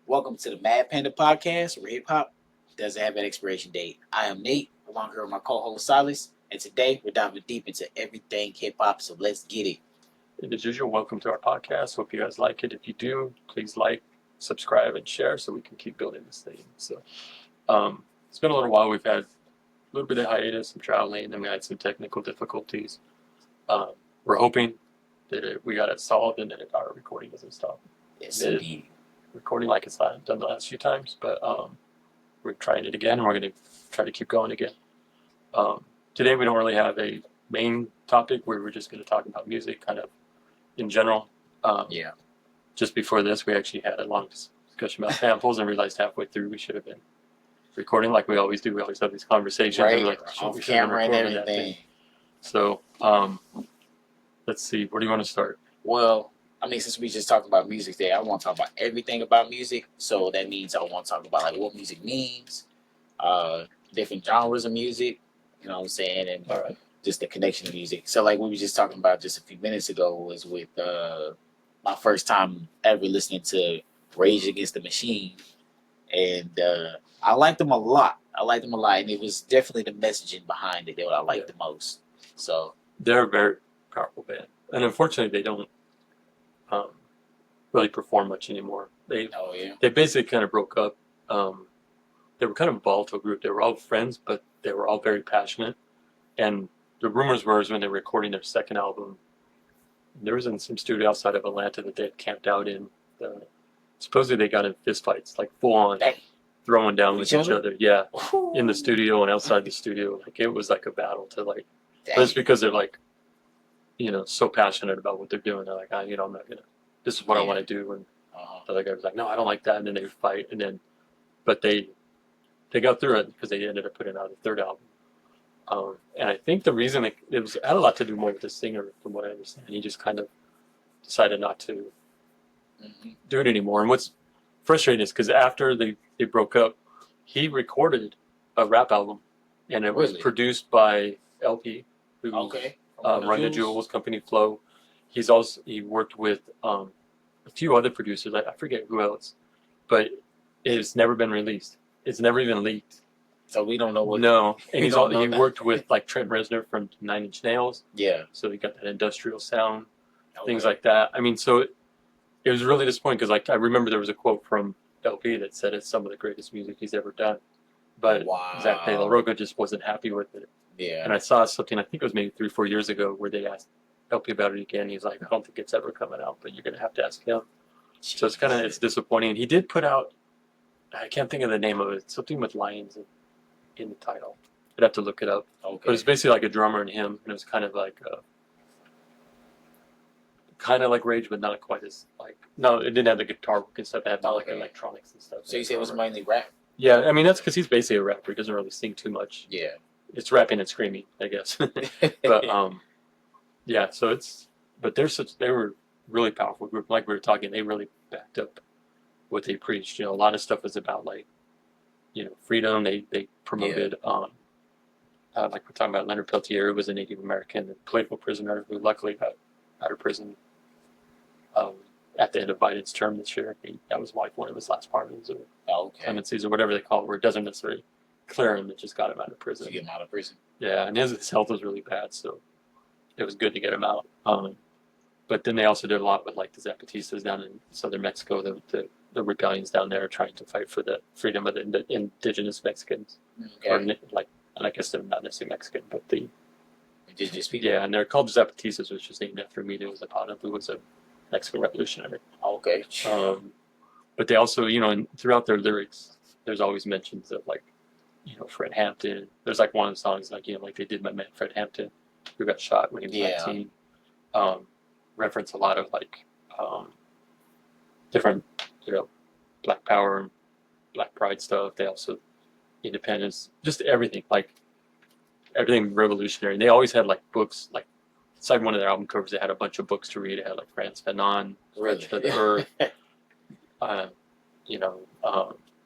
Welcome to the Mad Panda podcast, where hip hop doesn't have an expiration date. I am Nate, along here with my co-host Silas, and today we're diving deep into everything hip hop. So let's get it. And as usual, welcome to our podcast. Hope you guys like it. If you do, please like, subscribe, and share so we can keep building this thing. So it's been a little while. We've had a little bit of hiatus, some traveling, and then we had some technical difficulties. We're hoping that we got it solved and that our recording doesn't stop. Yes, indeed. Recording like it's not done the last few times, but we're trying it again, and we're going to try to keep going again. Today we don't really have a main topic where we're just going to talk about music kind of in general. Just before this, we actually had a long discussion about samples and realized halfway through we should have been recording like we always do. We always have these conversations. Right, And we're like, off camera and everything. So let's see. Where do you want to start? Well, I mean, since we just talked about music today, I want to talk about everything about music. So that means I want to talk about like what music means, different genres of music. You know what I'm saying? And All right. just the connection of music. So like we were just talking about just a few minutes ago was with my first time ever listening to Rage Against the Machine, and I liked them a lot. And it was definitely the messaging behind it that I liked the most. So They're a very powerful band, and unfortunately, they don't really perform much anymore. They basically kind of broke up. They were kind of a volatile group. They were all friends, but they were all very passionate. And the rumors were when they were recording their second album, there was in some studio outside of Atlanta that they had camped out in. Supposedly they got in fistfights, like full on throwing down with each other. Yeah, in the studio and outside the studio. Like it was like a battle to like. But it's because they're like, so passionate about what they're doing. They're like, I'm not gonna. This is what I want to do. And the other guy was like, no, I don't like that. And then they would fight. And then, but they got through it because they ended up putting out a third album. And I think the reason it had a lot to do more with the singer, from what I understand. He just kind of decided not to do it anymore. And what's frustrating is because after they broke up, he recorded a rap album, and it was produced by LP, who Run the Jewels, Company Flow. He worked with a few other producers. I forget who else, but it's never been released. It's never even leaked. So we don't know what. No, and he worked with like Trent Reznor from Nine Inch Nails. Yeah. So he got that industrial sound, things like that. I mean, so it was really disappointing because like I remember there was a quote from LP that said it's some of the greatest music he's ever done, but Zach De La Rocha just wasn't happy with it. Yeah. And I saw something, I think it was maybe 3-4 years ago, where they asked LP about it again. He's like, I don't think it's ever coming out, but you're gonna have to ask him. So it's disappointing. He did put out, I can't think of the name of it, something with lions in the title. I'd have to look it up. Okay. But it's basically like a drummer and him, and it was kind of like Rage, but not quite as like. No, it didn't have the guitar work and stuff. It had like electronics and stuff. So you say it was mainly rap? Yeah, I mean that's because he's basically a rapper. He doesn't really sing too much. Yeah. It's rapping and screaming, I guess. But yeah. So they were really powerful group. Like we were talking, they really backed up what they preached. A lot of stuff was about like, freedom. They promoted, like we're talking about Leonard Peltier, who was a Native American political prisoner who luckily got out of prison at the end of Biden's term this year. That was like one of his last pardons or clemencies or whatever they call it, where it doesn't necessarily clear him, it just got him out of prison. To get him out of prison. Yeah, and his health was really bad, so it was good to get him out. But then they also did a lot with like the Zapatistas down in southern Mexico, the rebellions down there trying to fight for the freedom of the indigenous Mexicans. Okay. Or and I guess they're not necessarily Mexican, but the indigenous people. Yeah, and they're called Zapatistas, which is named after Emilio Zapata, who was a Mexican revolutionary. Okay. But they also, throughout their lyrics, there's always mentions of like, Fred Hampton. There's like one of the songs like they did my man Fred Hampton, who got shot when he was 19. Reference a lot of like different, Black Power and Black Pride stuff. They also independence, just everything, like everything revolutionary. And they always had like books, like inside one of their album covers, they had a bunch of books to read. It had like Franz Fanon, Rage for the Earth,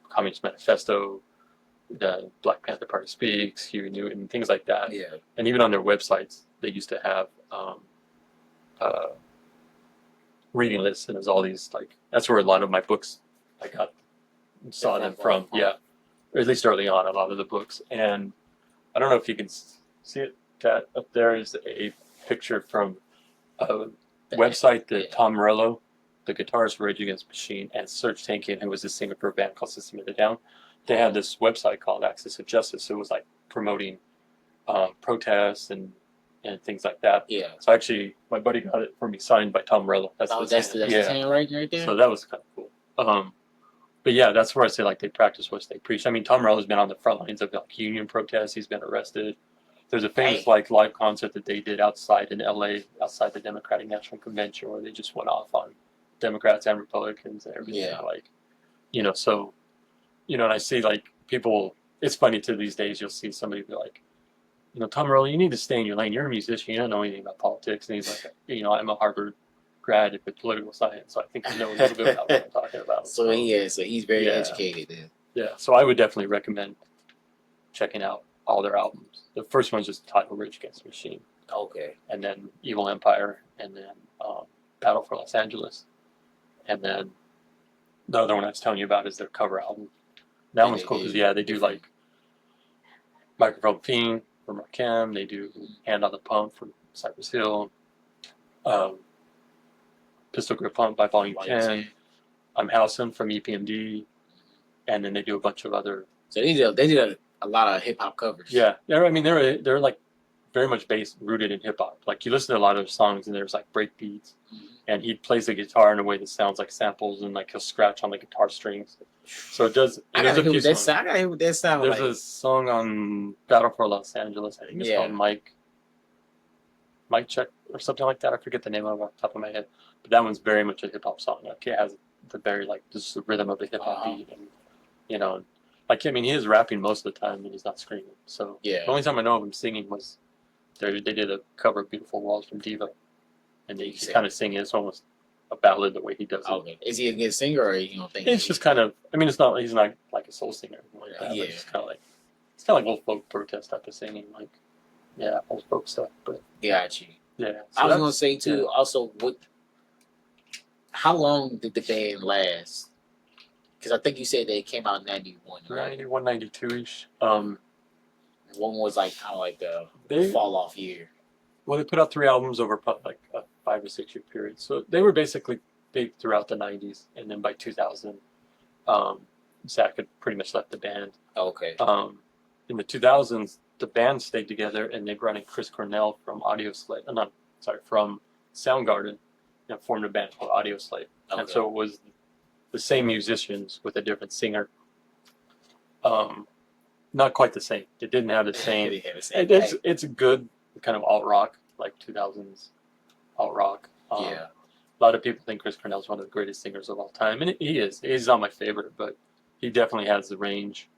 Communist Manifesto, the Black Panther Party Speaks, Huey Newton, things like that. Yeah. And even on their websites, they used to have reading lists, and there's all these like. That's where a lot of my books I got saw them from, yeah, or at least early on, a lot of the books. And I don't know if you can see it, Kat. Up there is a picture from a website that Tom Morello, the guitarist for Rage Against the Machine, and Serge Tankian, who was the singer for a band called System of a Down, they had this website called Access of Justice. It was like promoting protests and things like that. Yeah. So actually, my buddy got it for me signed by Tom Morello. That's the handwriting right there. So that was kind of cool. But yeah, that's where I say like they practice what they preach. I mean, Tom Morello's been on the front lines of like union protests. He's been arrested. There's a famous like live concert that they did outside in LA, outside the Democratic National Convention, where they just went off on Democrats and Republicans and everything. Yeah. Like, so, and I see like people. It's funny too these days. You'll see somebody be like, Tom Morello, you need to stay in your lane. You're a musician. You don't know anything about politics. And he's like, I'm a Harvard grad in political science, so I think I know a little bit about what I'm talking about. So he's very educated then. Yeah, so I would definitely recommend checking out all their albums. The first one's just titled Rage Against the Machine. Okay. And then Evil Empire, and then Battle for Los Angeles. And then the other one I was telling you about is their cover album. That one's cool because, they do like Microphone Fiend from Rakim. They do Hand on the Pump from Cypress Hill. Pistol Grip Pump by Volume 10. I'm Howson from EPMD. And then they do a bunch of other. So they did a lot of hip hop covers. Yeah, they're like very much rooted in hip hop. Like you listen to a lot of their songs and there's like break beats, and he plays the guitar in a way that sounds like samples, and like he'll scratch on the guitar strings. So it does. I gotta hear what that sound. There's a song on Battle for Los Angeles. I think it's called Mike Check or something like that. I forget the name of it off the top of my head, but that one's very much a hip hop song. Like it has the very like just the rhythm of the hip hop beat, and like he is rapping most of the time and he's not screaming. So the only time I know of him singing was they did a cover of Beautiful Walls from Diva, and he's kind of singing. It's almost a ballad the way he does it. Okay. Is he a good singer, or you don't think it's just kind of? He's not like a soul singer or like that. Yeah. It's kind of like old folk protest type of singing, like old folk stuff. But got you. Yeah. So I was gonna say too. Yeah. Also, how long did the band last? Because I think you said they came out in 91. Right? 91, 92-ish. One was like kind of like the fall off year. Well, they put out 3 albums over like a 5 or 6 year period. So they were basically big throughout the 90s. And then by 2000, Zach had pretty much left the band. Okay. In the 2000s, the band stayed together, and they brought in Chris Cornell from from Soundgarden, and formed a band called Audioslave. Okay. And so it was the same musicians with a different singer. Not quite the same. It didn't have the same. It's a good kind of alt rock, like 2000s alt rock. A lot of people think Chris Cornell is one of the greatest singers of all time, and he is. He's not my favorite, but he definitely has the range.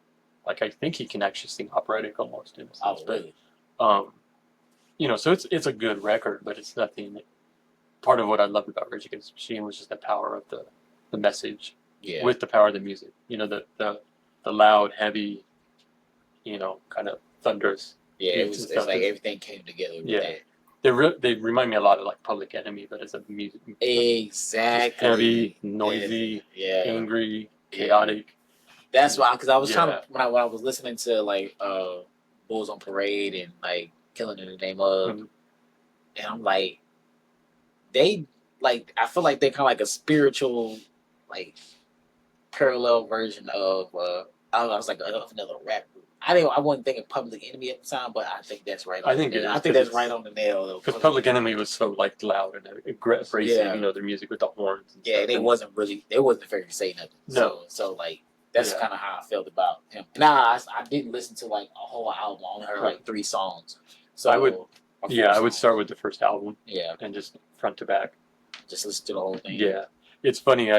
Like I think he can actually sing operatic almost in a sense. Really? So it's a good record, but it's nothing. Part of what I loved about Rage Against the Machine was just the power of the message with the power of the music. The loud, heavy, kind of thunderous. Yeah, it's like everything came together with that. They remind me a lot of like Public Enemy, but it's a music. Exactly. Heavy, noisy, angry, chaotic. That's why, because I was trying to, when I was listening to like Bulls on Parade and like Killing in the Name of, and I'm like, I feel like they're kind of like a spiritual, like parallel version of I was like another rap group. I wasn't thinking Public Enemy at the time, but I think that's right. I think that's right on the nail. Because Public Enemy was so like loud and aggressive, their music with the horns. And they wasn't afraid to say nothing. No. So like that's kind of how I felt about him. Now I didn't listen to like a whole album. I only heard like 3 songs. So I would start with the first album. Yeah. And just front to back. Just listen to the whole thing. Yeah. It's funny.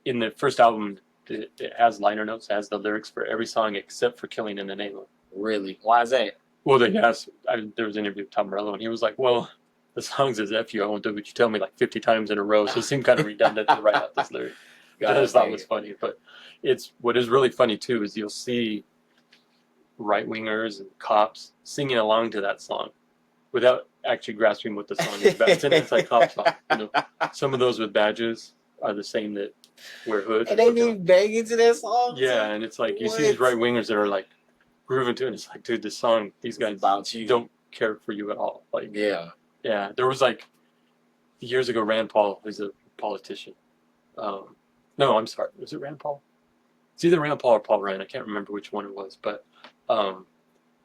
In the first album, it has liner notes. It has the lyrics for every song except for Killing in the Name of. Really? Why is that? Well, there was an interview with Tom Morello, and he was like, well, the song says F you, I won't do what you tell me like 50 times in a row. So it seemed kind of redundant to write out this lyric. I just thought it was funny. But what is really funny, too, is you'll see right-wingers and cops singing along to that song without actually grasping what the song is about. It's an anti-cop song. Some of those with badges are the same that wear hoods. And they be banging to that song. Yeah, and it's like you see these right wingers that are like grooving to it. And it's like, dude, this song, these guys about you. don't care for you at all. Like, yeah. There was like years ago, Rand Paul, who's a politician. No, I'm sorry, was it Rand Paul? It's either Rand Paul or Paul Ryan. I can't remember which one it was, but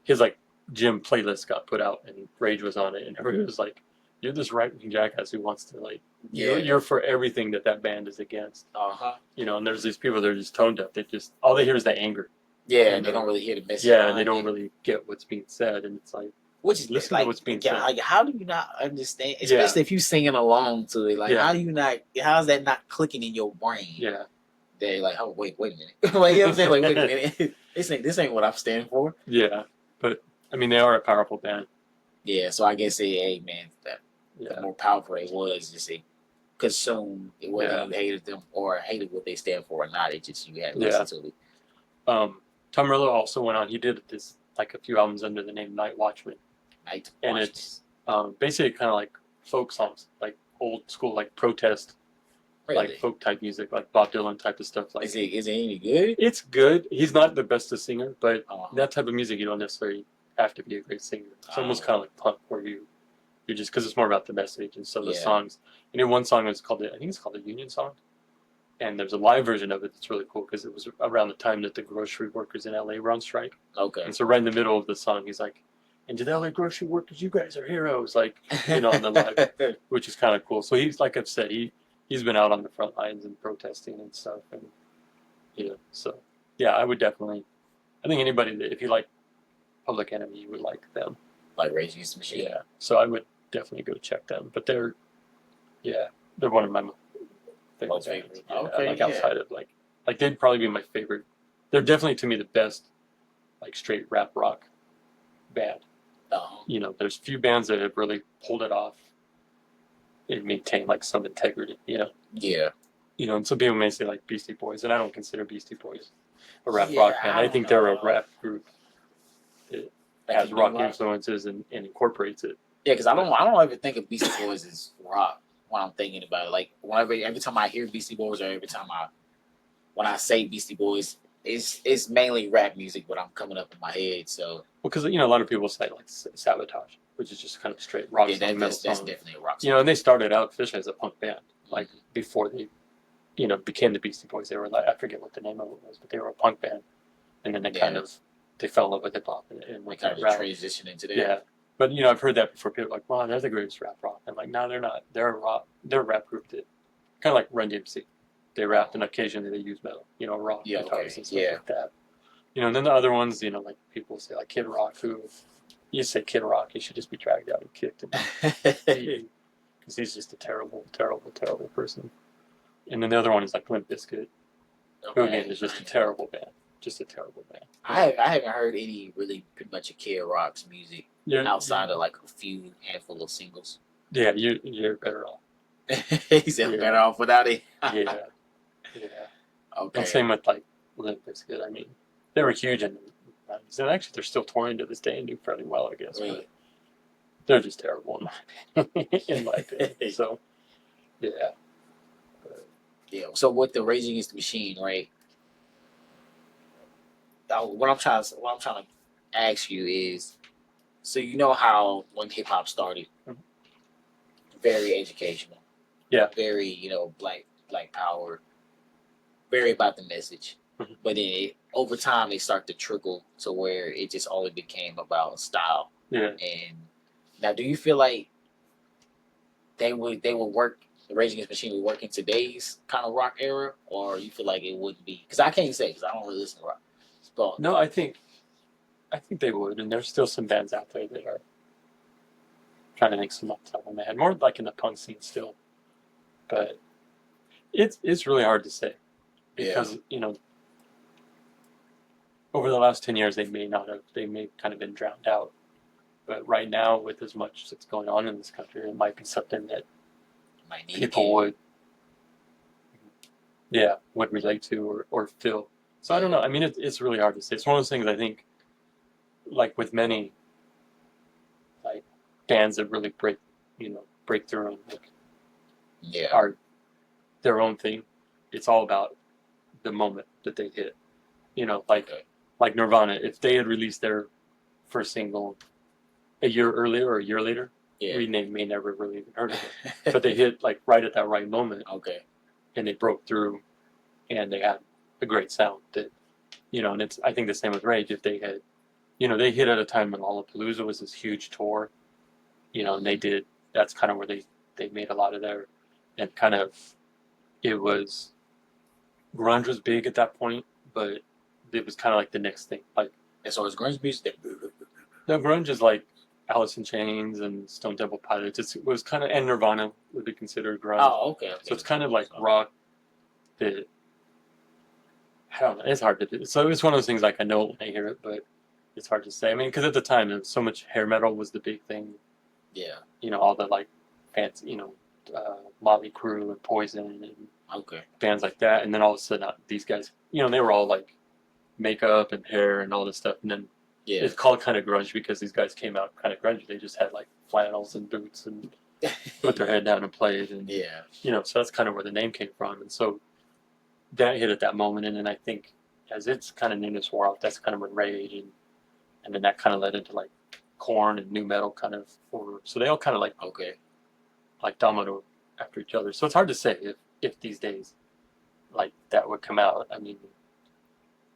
his like gym playlist got put out and Rage was on it, and everybody was like, "You're this right-wing jackass who wants to like, you're for everything that band is against." You know, and there's these people that are just tone deaf. They just all they hear is the anger. Yeah, and they don't really hear the message. Yeah, and they don't really get what's being said, and it's like, which is listen like, to what's being said. Like, how do you not understand? Especially if you singing along to it. Like, how do you not? How's that not clicking in your brain? Yeah. They're like, oh wait a minute. Like, you know what I'm saying? Like, wait a minute. This ain't what I'm standing for. Yeah, but I mean, they are a powerful band. Yeah, so I guess hey man, the more powerful they was, just consume it, whether you hated them or hated what they stand for or not. It just you had to listen to it. Tom Morello also went on. He did this like a few albums under the name Night Watchman. And it's basically kind of like folk songs, like old school, like protest, like folk type music, like Bob Dylan type of stuff. Like, is it any good? It's good. He's not the best a singer, but that type of music you don't necessarily have to be a great singer. It's almost kind of like punk, where you're just because it's more about the message. And so the songs. You know, one song is called I think it's called the Union Song. And there's a live version of it that's really cool because it was around the time that the grocery workers in LA were on strike. Okay. And so right in the middle of the song, he's like, "And to the LA grocery workers, you guys are heroes," like, you know, on the live, which is kind of cool. So he's, like I've said, he's been out on the front lines and protesting and stuff. And, you know, so, yeah, I would definitely, I think anybody that, if you like Public Enemy, you would like them. Like Rage Against the Machine. Yeah. So I would definitely go check them. But they're one of my favorite. Okay, outside of like they'd probably be my favorite. They're definitely to me the best, like straight rap rock band. You know, there's few bands that have really pulled it off and maintained like some integrity. You know. Yeah. You know, and some people may say like Beastie Boys, and I don't consider Beastie Boys a rap rock band. I think they're a rap group that has rock influences and incorporates it. Yeah, because I don't ever think of Beastie Boys as rock. When I'm thinking about it, like every time I hear Beastie Boys, or every time when I say Beastie Boys, it's mainly rap music, but I'm coming up in my head. So, well, because you know a lot of people say like Sabotage, which is just kind of straight rock. Yeah, that's definitely a rock song. You know, and they started out officially as a punk band, like before they, you know, became the Beastie Boys. They were like, I forget what the name of it was, but they were a punk band, and then they fell in love with hip hop and went kind of transitioned into that. Yeah. But, you know, I've heard that before. People are like, "Wow, they're the greatest rap rock." I'm like, no, they're not. They're a rap group that kind of like Run DMC. They rap and occasionally they use metal, you know, rock guitars and stuff like that. You know, and then the other ones, you know, like people say like Kid Rock, who you say Kid Rock, he should just be dragged out and kicked, because he's just a terrible, terrible, terrible person. And then the other one is like Limp Bizkit, who again is just a terrible band. Just a terrible band. I haven't heard any really pretty much of Kid Rock's music. Outside of like a few handful of singles. Yeah, you're better off. He said better off without it. Yeah. Okay. And same with like Limp Bizkit. I mean, they were huge in the 90s. And actually they're still touring to this day and do fairly well, I guess. Right. But they're just terrible in my opinion. So so with the Rage Against the Machine, right? What I'm trying to ask you is, so you know how when hip hop started, very educational, very, you know, black power, very about the message, but then over time they start to trickle to where it just only became about style. Yeah. And now, do you feel like they would work? The Rage Against the Machine would work in today's kind of rock era, or you feel like it wouldn't be? Because I can't say, because I don't really listen to rock. But no, I think they would, and there's still some bands out there that are trying to make some off the top of my head, more like in the punk scene still. But it's really hard to say because you know, over the last 10 years they may kind of been drowned out. But right now, with as much that's going on in this country, it might be something that people would relate to or feel. So I don't know. I mean, it's really hard to say. It's one of those things I think, like with many, like bands that really break through and like are their own thing. it's all about the moment that they hit. Like Nirvana, if they had released their first single a year earlier or a year later, we may never really even heard of it. But they hit like right at that right moment. Okay. And they broke through, and they had a great sound that, and it's, I think the same with Rage. If they had, they hit at a time when Lollapalooza was this huge tour, and that's kind of where they made a lot of their, and kind of, it was, grunge was big at that point, but it was kind of like the next thing. Like, and so it's grunge music. No, grunge is like Alice in Chains and Stone Temple Pilots. It was kind of, and Nirvana would be considered grunge. Oh, okay. So it's kind of like rock that, I don't know, it's hard to do. So it's one of those things, like, I know it when I hear it, but it's hard to say. I mean, because at the time, there was so much hair metal was the big thing. Yeah. All the like fancy, Motley Crue and Poison and bands like that. And then all of a sudden, these guys, they were all like makeup and hair and all this stuff. And then it's called kind of grunge because these guys came out kind of grungy. They just had like flannels and boots and put their head down and played. And, so that's kind of where the name came from. And so that hit at that moment. And then I think as it's kind of newness wore out, that's kind of when Rage and then that kind of led into like Korn and new metal kind of order. So they all kind of like domino after each other. So it's hard to say if these days like that would come out. I mean,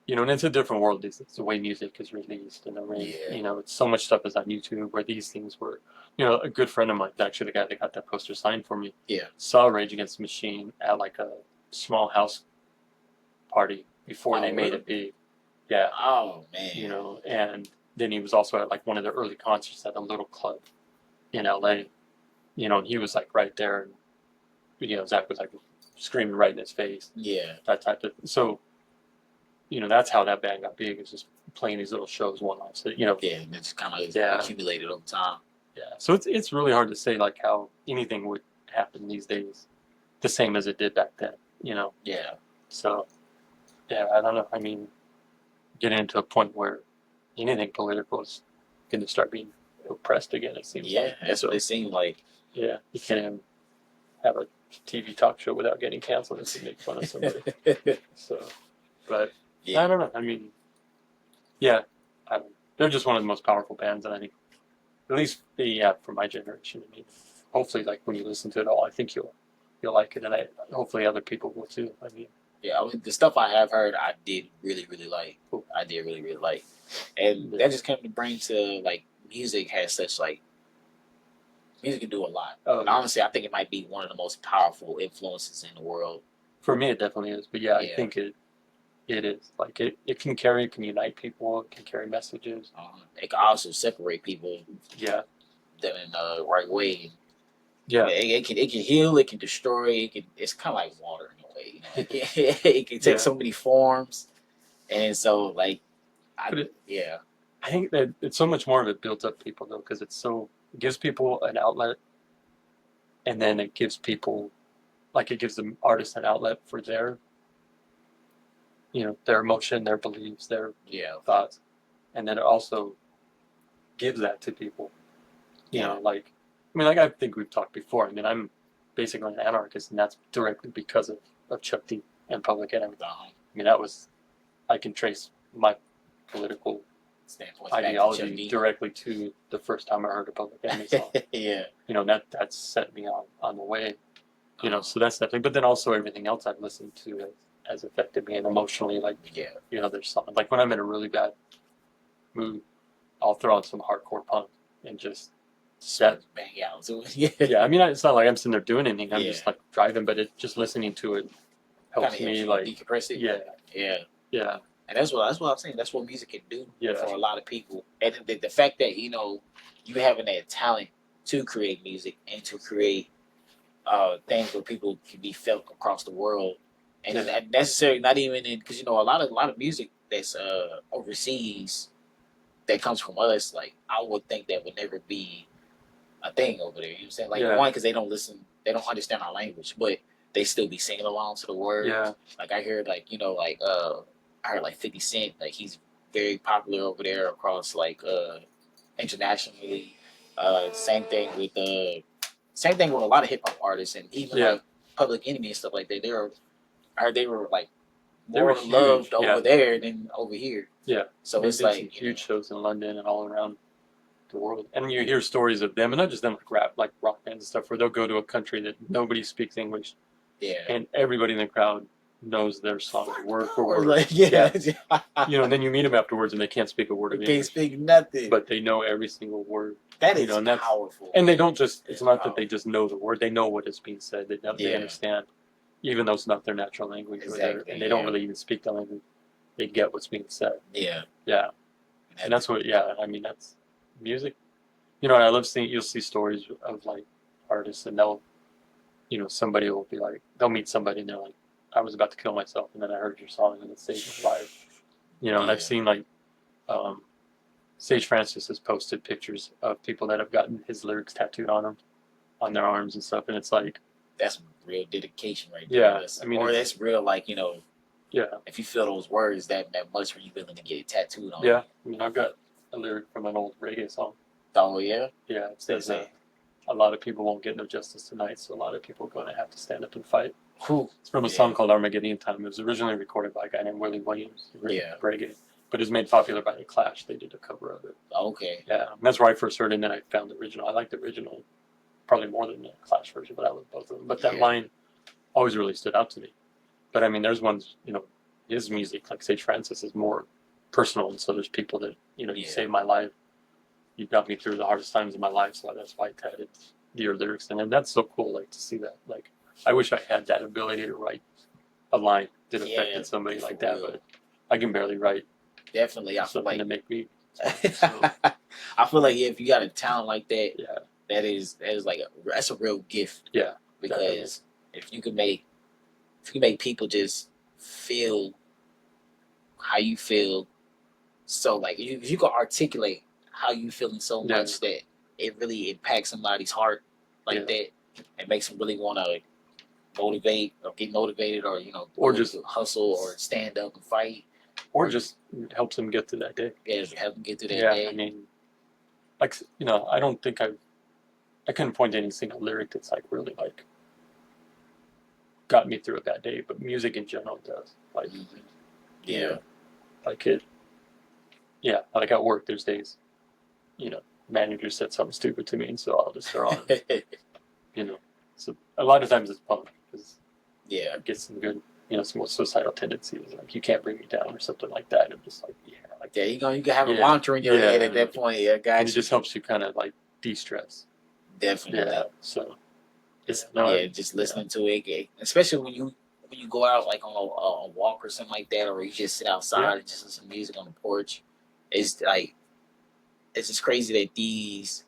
and it's a different world. It's the way music is released and the way, it's so much stuff is on YouTube where these things were, a good friend of mine, actually the guy that got that poster signed for me, saw Rage Against the Machine at like a small house party before they made it big. Yeah. Oh, man. And then he was also at like one of the early concerts at a little club in LA, and he was like right there, and Zach was like screaming right in his face. Yeah. That type of, so that's how that band got big, is just playing these little shows one off. So yeah, it's kind of accumulated over time. Yeah. So it's really hard to say like how anything would happen these days, the same as it did back then. Yeah. So yeah, I don't know. I mean, getting into a point where anything political is going to start being oppressed again. It seems. Yeah, that's what it seemed like. Yeah, you can't even have a TV talk show without getting canceled if you make fun of somebody. So, but I don't know. I mean, yeah, they're just one of the most powerful bands, and I think, at least for my generation. I mean, hopefully, like when you listen to it all, I think you'll like it, and hopefully other people will too. I mean. Yeah, I mean, the stuff I have heard, I did really, really like. I did really, really like, and that just came to bring to like music has such like music can do a lot. And honestly, I think it might be one of the most powerful influences in the world. For me, it definitely is. But yeah, I think it is like it can unite people. It can carry messages. It can also separate people. Yeah, them in the right way. Yeah, it can heal. It can destroy. It's kind of like water. It can take so many forms, and so like, I think that it's so much more of it built up people though, because it gives people an outlet, and then it gives people, like it gives the artist an outlet for their emotion, their beliefs, their thoughts, and then it also gives that to people. Like I think we've talked before. I mean, I'm basically an anarchist, and that's directly because of Chuck D and Public Enemy. I mean, I can trace my political standpoint ideology directly to the first time I heard a Public Enemy song. Yeah. That set me on the way. So that's that thing. But then also everything else I've listened to has affected me and emotionally. Like, there's something like when I'm in a really bad mood, I'll throw on some hardcore punk and just bang out. Yeah, I mean, it's not like I'm sitting there doing anything. I'm just like driving, but just listening to it helps me like decompress it. Yeah. And that's what I'm saying. That's what music can do for a lot of people. And the fact that you having that talent to create music and to create things where people can be felt across the world, and not necessarily not even in, because a lot of music that's overseas that comes from us. Like, I would think that would never be a thing over there. You know what I'm saying? Like, one, because they don't listen, they don't understand our language, but they still be singing along to the words. Yeah. Like, I heard I heard like 50 Cent, like he's very popular over there across like internationally. Same thing with a lot of hip hop artists, and even like Public Enemy and stuff like that. I heard they were like They were more loved huge, over there than over here. Yeah. So They it's did like some huge shows in London and all around the world. And you hear stories of them, and not just them, like rap, like rock bands and stuff, where they'll go to a country that nobody speaks English, yeah, and everybody in the crowd knows their songs word for word. Like, yeah. You know, and then you meet them afterwards, and they can't speak a word of They can't English, speak nothing. but they know every single word. That You is know, and that's powerful. And they don't just, it's not that they just know the word, they know what is being said. They Yeah. understand, even though it's not their natural language, Exactly, and they don't really even speak the language. They get what's being said. Yeah. Yeah. And that's what, I mean, that's music. You know, and I love seeing, you'll see stories of like artists, and they'll, you know, somebody will be like, they'll meet somebody and they're like, I was about to kill myself, and then I heard your song and it saved my life. You know, and I've seen like, Sage Francis has posted pictures of people that have gotten his lyrics tattooed on them, on their arms and stuff, and it's like, that's real dedication right there. Yeah, That's, I mean, or that's real, like, you know, yeah, if you feel those words that much, were you willing to get it tattooed on? yeah. I mean, I've got a lyric from an old reggae song. Oh yeah. Yeah, it says, a lot of people won't get no justice tonight, so a lot of people are going to have to stand up and fight. It's from a song called Armageddon Time. It was originally recorded by a guy named Willie Williams, reggae, but it was made popular by The Clash. They did a cover of it. Okay. Yeah, and that's where I first heard it, and then I found the original. I like the original probably more than the Clash version, but I love both of them. But that line always really stood out to me. But I mean, there's ones, you know, his music, like Sage Francis, is more personal, and so there's people that, you know, you saved my life. You got me through the hardest times of my life, so that's why I tatted your lyrics. And that's so cool, like, to see that. Like, I wish I had that ability to write a line that affected somebody like that, but I can barely write. Definitely, I feel something like to make me. So. I feel like if you got a talent like that, Yeah, that is like that's a real gift. Yeah, because definitely. if you can make people just feel how you feel, so like if you can articulate how you feeling so much that it really impacts somebody's heart like that, and makes them really want to motivate or get motivated, or you know, or just hustle or stand up and fight, or just helps them get through that day. Yeah, help them get through that day. I mean, like, you know, I don't think I couldn't point to any single lyric that's like really like got me through a bad day, but music in general does. Like, like it. Yeah, like at work, there's days, you know, manager said something stupid to me, and so I'll just throw on, you know. So a lot of times it's punk because it gets some good, you know, some suicidal tendencies, like you can't bring me down or something like that. And I'm just like, like you can have a mantra in your head at that point. Yeah, guys, and it just helps you kind of like de-stress. Definitely. Yeah. So just listening to it, especially when you go out like on a walk or something like that, or you just sit outside and just listen to music on the porch. It's like, it's just crazy that these,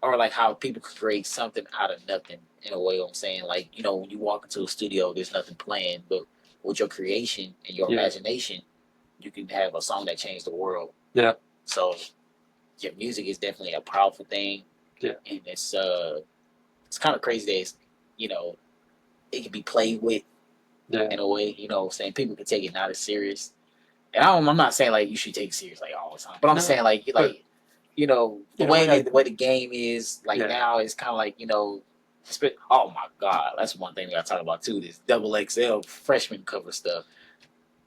or like how people could create something out of nothing in a way. I'm saying, like, you know, when you walk into a studio, there's nothing planned, but with your creation and your imagination, you can have a song that changed the world. Yeah. So your music is definitely a powerful thing. Yeah. And it's kind of crazy that it's, you know, it can be played with in a way, you know, saying people can take it not as serious. And I'm not saying like you should take it serious like all the time, but I'm saying like you know, the way the game is like now is kind of like, you know, oh my God, that's one thing we gotta talk about too. This double XL freshman cover stuff.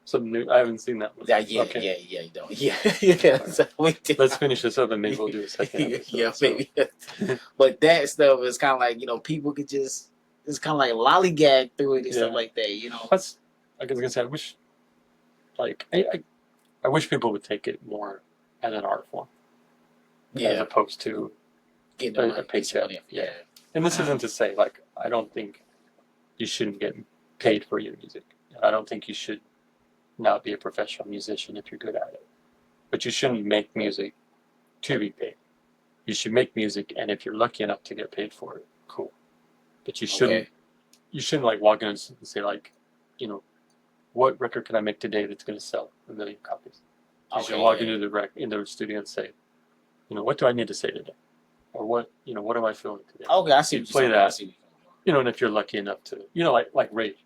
Some new. I haven't seen that one. You don't. Yeah. So let's finish this up and maybe we'll do a second episode. Maybe. But that stuff is kind of like, you know, people could just, it's kind of like lollygag through it and stuff like that. You know, that's. I was gonna say, I wish, like, I wish people would take it more as an art form, as opposed to getting a paycheck. Yeah. And this isn't to say like I don't think you shouldn't get paid for your music. I don't think you should not be a professional musician if you're good at it. But you shouldn't make music to be paid. You should make music, and if you're lucky enough to get paid for it, cool. But you shouldn't like walk in and say like, you know, what record can I make today that's going to sell 1 million copies? You should walk into the studio and say, you know, what do I need to say today, or what am I feeling today? Okay, I see. You play that. You know, and if you're lucky enough to, you know, like Rage,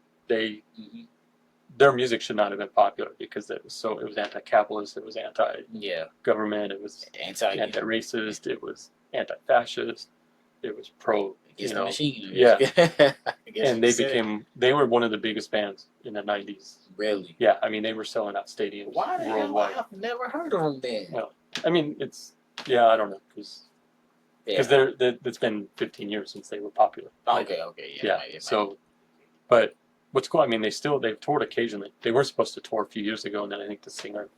their music should not have been popular because it was anti-capitalist, it was anti-government, it was anti-racist, it was anti-fascist, it was pro Against the Machine. Yeah. And they were one of the biggest bands in the 90s. Really? Yeah, I mean, they were selling out stadiums worldwide. I've never heard of them then. Well, I mean, I don't know, because it's been 15 years since they were popular. Okay, yeah. So, but what's cool, I mean, they've toured occasionally. They were supposed to tour a few years ago, and then I think the singer,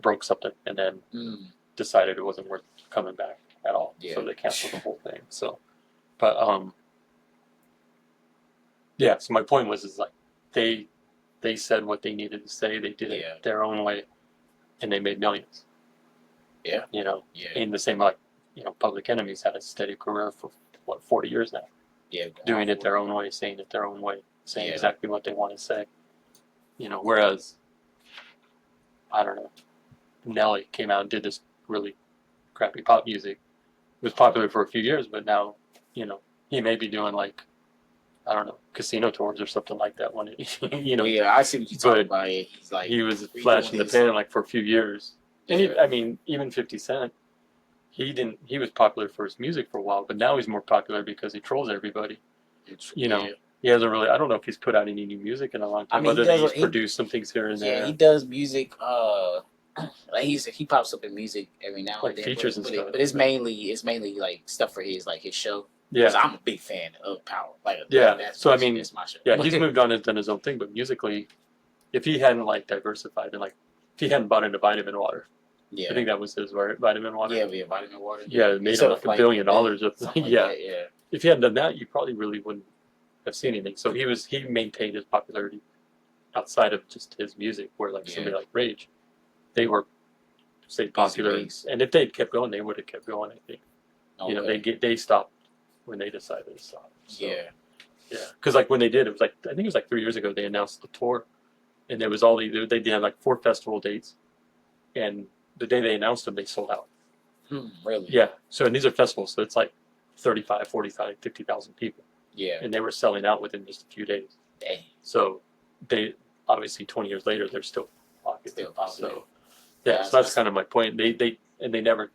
broke something, and then decided it wasn't worth coming back at all. Yeah. So they canceled the whole thing. So, but yeah. So my point was, like they said what they needed to say. They did it their own way, and they made millions. Yeah. In the same, Public Enemy's had a steady career for 40 years now. Yeah. Doing it their own way, saying it their own way, saying exactly what they want to say. Whereas, I don't know, Nelly came out and did this really crappy pop music. It was popular for a few years, but now, he may be doing I don't know, casino tours or something like that. When Yeah, I see what you're talking about. He's he was flashing the pan for a few years. And even 50 Cent, he was popular for his music for a while, but now he's more popular because he trolls everybody. He hasn't really, I don't know if he's put out any new music in a long time, other than he's produced some things here and there. Yeah, he does music, he pops up in music every now and then. Features and stuff. But it's mainly stuff for his show. Yeah. Because I'm a big fan of Power. That's my show. Yeah, he's moved on and done his own thing, but musically, if he hadn't diversified and if he hadn't bought into vitamin water, I think that was his vitamin water. Yeah, vitamin water. Yeah, it made him $1 billion. Yeah. If he hadn't done that, you probably really wouldn't have seen anything. So he maintained his popularity outside of just his music, where somebody like Rage, they were popular, and if they'd kept going, they would have kept going. I think. Okay. They stopped when they decided to stop. So, yeah. Because when they did, it was I think it was 3 years ago. They announced the tour, and there was they did 4 festival dates, and the day they announced them, they sold out. Really? Yeah. So and these are festivals, so it's 35, 45, 50,000 people. Yeah. And they were selling out within just a few days. Dang. So they obviously 20 years later, they're still popular. So yeah, so that's kind of my point. They've never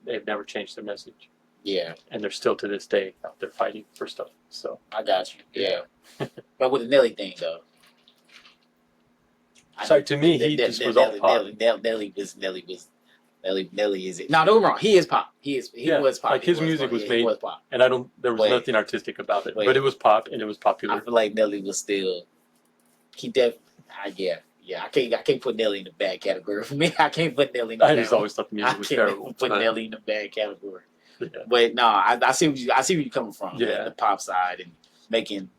changed their message. Yeah. And they're still to this day out there fighting for stuff. So I got you. Yeah. But with the Nelly thing though. To me, he just was all pop. Nelly is it? No, don't get me wrong. He is pop. He was pop. His music was made, pop. And there was nothing artistic about it, but it was pop and it was popular. I feel like Nelly was still. I can't put Nelly in the bad category for me. I can't put Nelly in the bad. I just always thought the music was terrible. Put Nelly in the bad category. Yeah. But no, I see where you're coming from. Yeah. The pop side and making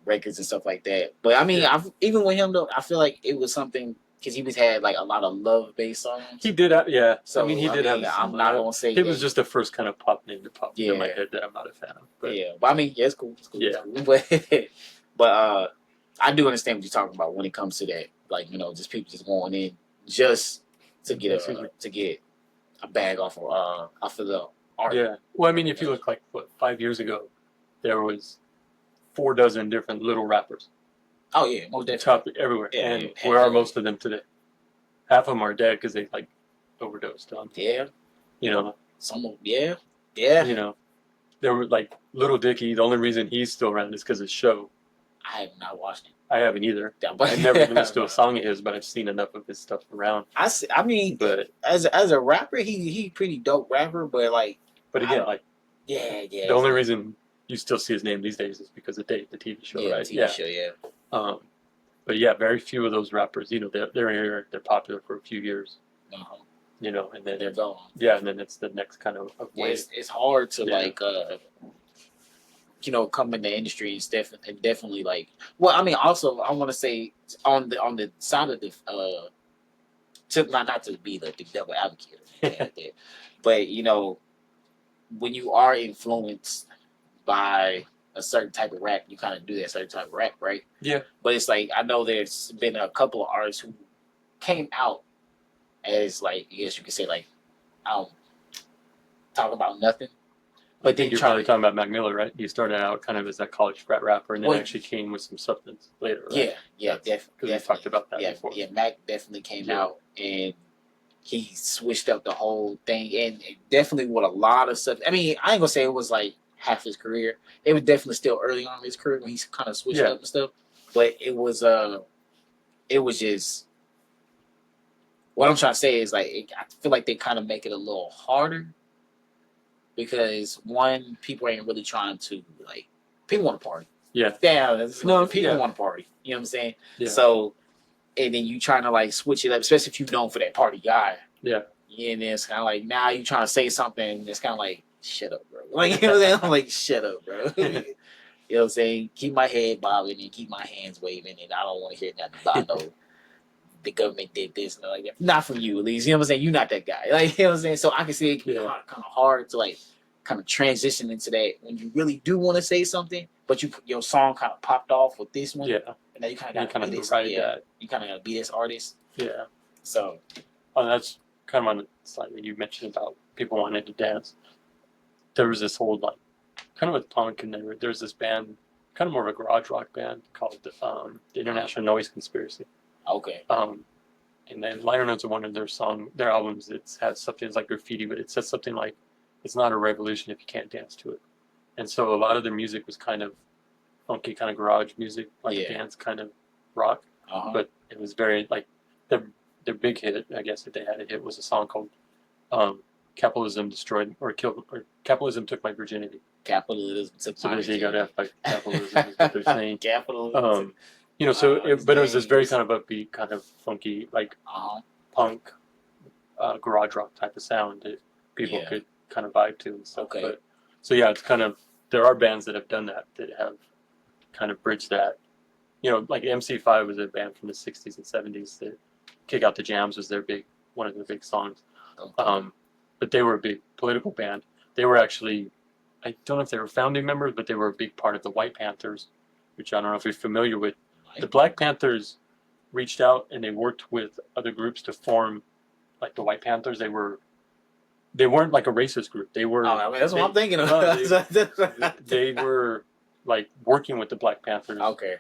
records and stuff like that. But I mean, even with him though, I feel like it was something because he had a lot of love-based songs. He did, yeah. So he did have. I'm not gonna say it was just the first kind of pop name to pop in my head that I'm not a fan of. But. Yeah, but I mean, it's cool. It's cool. Yeah, it's cool. But I do understand what you're talking about when it comes to that. Just people just going in just to get a bag off of the art. Yeah. Well, I mean, if you look 5 years ago, there was 4 dozen different little rappers. Oh yeah, most definitely. Top everywhere. Yeah, and where are most of them today? Half of them are dead because they overdosed on. Yeah. Some of yeah. There were Little Dicky. The only reason he's still around is because of his show. I have not watched it. I haven't either. I've never even listened to a song of his, but I've seen enough of his stuff around. I mean, but as a rapper, he pretty dope rapper, but again, yeah. The only reason you still see his name these days is because of the TV show, right? The TV show, yeah. But yeah, very few of those rappers, they're here, they're popular for a few years. Uh-huh. And then they're gone. Yeah, and then it's the next kind of wave. It's hard to come in the industry and definitely well, I mean, also I want to say on the side of the not to be the devil advocate, but when you are influenced by a certain type of rap, you kind of do that certain type of rap, right? Yeah. But it's I know there's been a couple of artists who came out as I guess you could say talk about nothing. But then you're probably talking about Mac Miller, right? He started out kind of as that college frat rapper, and then actually came with some substance later, right? Yeah, definitely. Because we talked about that before. Yeah, Mac definitely came out, and he switched up the whole thing, and definitely with a lot of stuff. I mean, I ain't gonna say it was half his career. It was definitely still early on in his career when he's kind of switched up and stuff. But it was just what I'm trying to say is like I feel like they kind of make it a little harder because one, people ain't really trying to like people want to party. Yeah. Yeah. No, people want to party. You know what I'm saying? Yeah. So and then you trying to like switch it up, especially if you're known for that party guy. Yeah. And then it's kind of like now you trying to say something. It's kind of like shut up, bro. Like you know what I'm saying? I'm like shut up, bro. You know what I'm saying? Keep my head bobbing and keep my hands waving, and I don't want to hear nothing about no the government did this and like that. Not from you, at least. You know what I'm saying? You're not that guy. Like you know what I'm saying? So I can see it can be kind of hard to like kind of transition into that when you really do want to say something, but your song kind of popped off with this one. Yeah. And then you kind of got to be this. You kind of got to be this artist. Yeah. So. Oh, that's kind of on the slide that you mentioned about people wanting to dance. There was this whole like kind of with punk, and there's this band, kind of more of a garage rock band called the International Noise Conspiracy. Okay. And then liner notes of one of their albums, it has something that's like graffiti, but it says something like, "It's not a revolution if you can't dance to it." And so a lot of their music was kind of funky, kind of garage music, like dance kind of rock, but it was very like their big hit, I guess, that they had a hit was a song called "Capitalism Destroyed" or "Capitalism Took My Virginity." Capitalism took my virginity. So you got F by capitalism is what they're saying. Capitalism. You know, so but it was this very kind of upbeat, kind of funky, like punk, garage rock type of sound that people could kind of vibe to and stuff. Okay. But, so yeah, it's kind of there are bands that have done that have kind of bridged that. You know, like MC5 was a band from the '60s and '70s that "Kick Out the Jams" was one of their big songs. Okay. But they were a big political band. They were actually, I don't know if they were founding members, but they were a big part of the White Panthers, which I don't know if you're familiar with. The Black Panthers reached out and they worked with other groups to form like the White Panthers. They weren't like a racist group. They were. Oh, I mean, that's what I'm thinking of. They were like working with the Black Panthers. Okay.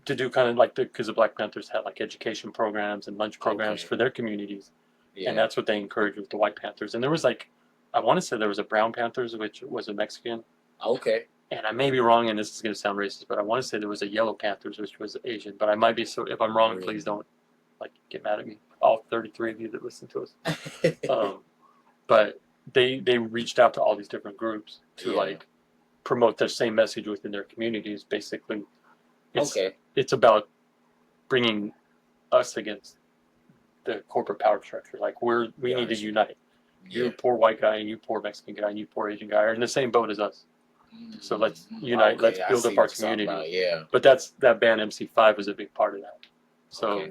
To do kind of like because the Black Panthers had like education programs and lunch programs for their communities. Yeah. And that's what they encouraged with the White Panthers. And there was like, I want to say there was a Brown Panthers, which was a Mexican. Okay. And I may be wrong, and this is going to sound racist, but I want to say there was a Yellow Panthers, which was Asian. But I might be, so if I'm wrong, please don't like get mad at me. All 33 of you that listen to us. But they reached out to all these different groups to like promote their same message within their communities. Basically, it's about bringing us against the corporate power structure. Like we need to unite. You poor white guy and you poor Mexican guy and you poor Asian guy are in the same boat as us. So let's unite. Let's build up our community. But that band MC5 was a big part of that. So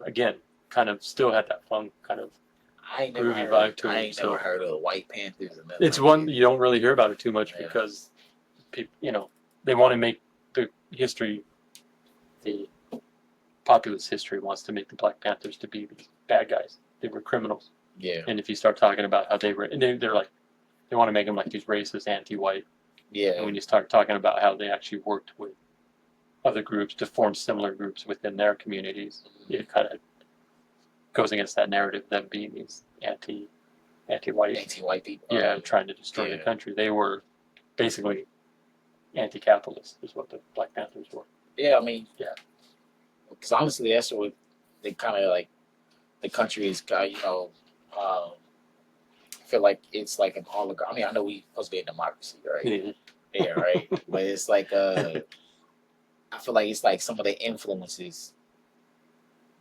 again, kind of still had that fun kind of groovy vibe to it. I ain't never heard of the White Panthers. It's one you don't really hear about it too much because people, they want to make the history, the populist history wants to make the Black Panthers to be these bad guys. They were criminals. Yeah. And if you start talking about how they were, and they're like, they want to make them like these racist, anti-white. Yeah. And when you start talking about how they actually worked with other groups to form similar groups within their communities, it kind of goes against that narrative of them being these anti-white people. Yeah, trying to destroy the country. They were basically anti-capitalist, is what the Black Panthers were. Yeah, I mean, because honestly, that's what they kind of like. The country is, I feel like it's like an oligarchy. I mean, I know we supposed to be a democracy, right? Yeah, right. But it's like I feel like it's like some of the influences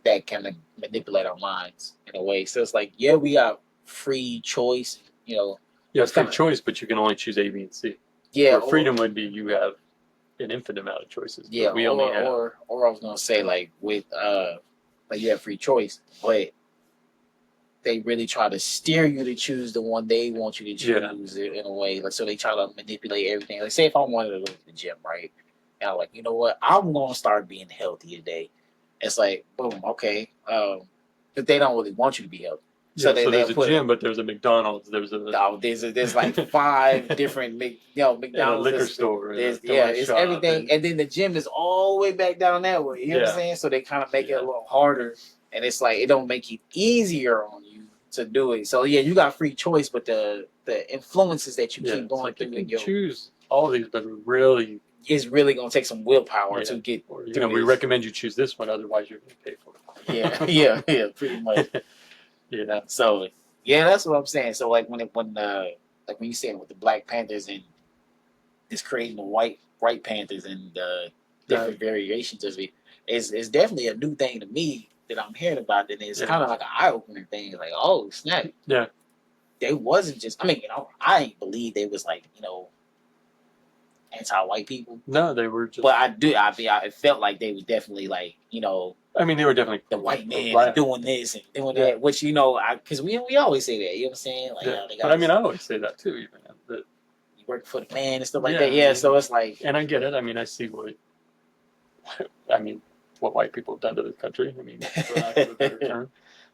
that can manipulate our minds in a way. So it's like, we got free choice, Yeah, free choice, but you can only choose A, B, and C. Yeah. Where freedom would be you have an infinite amount of choices. Yeah, we only have. Or I was gonna say like with like you have free choice, but they really try to steer you to choose the one they want you to choose in a way. Like, so they try to manipulate everything. Like, say if I wanted to go to the gym, right? And I'm like, you know what? I'm going to start being healthy today. It's like, boom, okay. But they don't really want you to be healthy. So there's a gym, but there's a McDonald's. There's like 5 different McDonald's. And a liquor store. It's everything. And then the gym is all the way back down that way. You know what I'm saying? So they kind of make it a little harder. And it's like, it don't make it easier on you to do it. So you got free choice, but the influences that you keep going through. Choose all of these, but really, it's really gonna take some willpower to get. Or, through we this. recommend you choose this one, otherwise you're going to pay for Yeah, it. yeah, pretty much. Yeah. So yeah, that's what I'm saying. So like when like when you saying with the Black Panthers and just creating the white Panthers and different variations of it, it's definitely a new thing to me that I'm hearing about. And it's kind of like an eye opening thing. Like, oh snap, Yeah. they wasn't just. I mean, I ain't believe they was like anti-white people. No, they were just. But I felt like they was definitely like I mean, they were definitely the white man doing this and doing that, which because we always say that, you know what I'm saying? Like, yeah. they But I mean, I always say that too, even that you work for the man and stuff like that. Yeah, so it's like, and I get it. I mean, I see what white people have done to this country. I mean, for lack of a better term.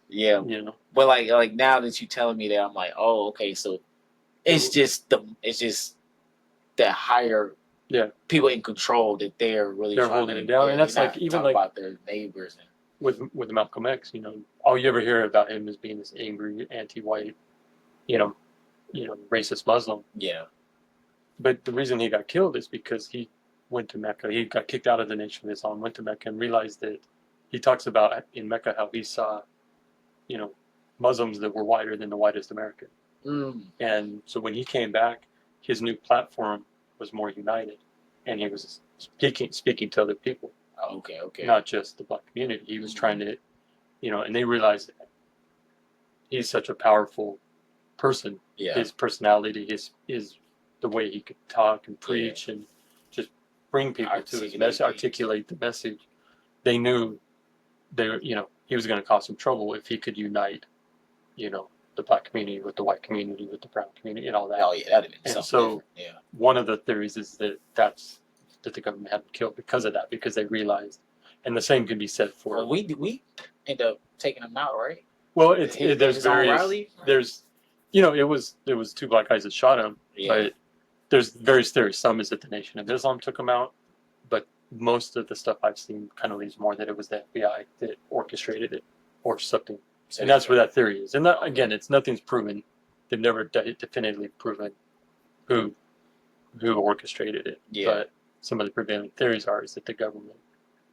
Yeah, But like now that you're telling me that, I'm like, oh, okay, so it's just the higher people in control that they're holding it down, and that's like even like about their neighbors and with Malcolm X. All you ever hear about him is being this angry, anti-white, racist Muslim. Yeah. But the reason he got killed is because he went to Mecca. He got kicked out of the Nation of Islam, went to Mecca, and realized that he talks about in Mecca how he saw, Muslims that were whiter than the whitest American. And so when he came back, his new platform was more united, and he was speaking to other people. Okay. Not just the black community. He was trying to, and they realized that he's such a powerful person. Yeah. His personality, his the way he could talk and preach and just bring people to his message, articulate the message. They knew he was going to cause some trouble if he could unite, the black community with the white community with the brown community and all that. Oh yeah, that'd have been and something so different. One of the theories is that the government had him killed because of that, because they realized, and the same can be said for. Well, we end up taking him out, right? Well, there's various. There's, it was two black guys that shot him, but there's various theories. Some is that the Nation of Islam took him out, but most of the stuff I've seen kind of leans more that it was the FBI that orchestrated it or something. And that's where that theory is. And that, again, nothing's proven. They've never definitively proven who orchestrated it. Yeah. But some of the prevailing theories is that the government,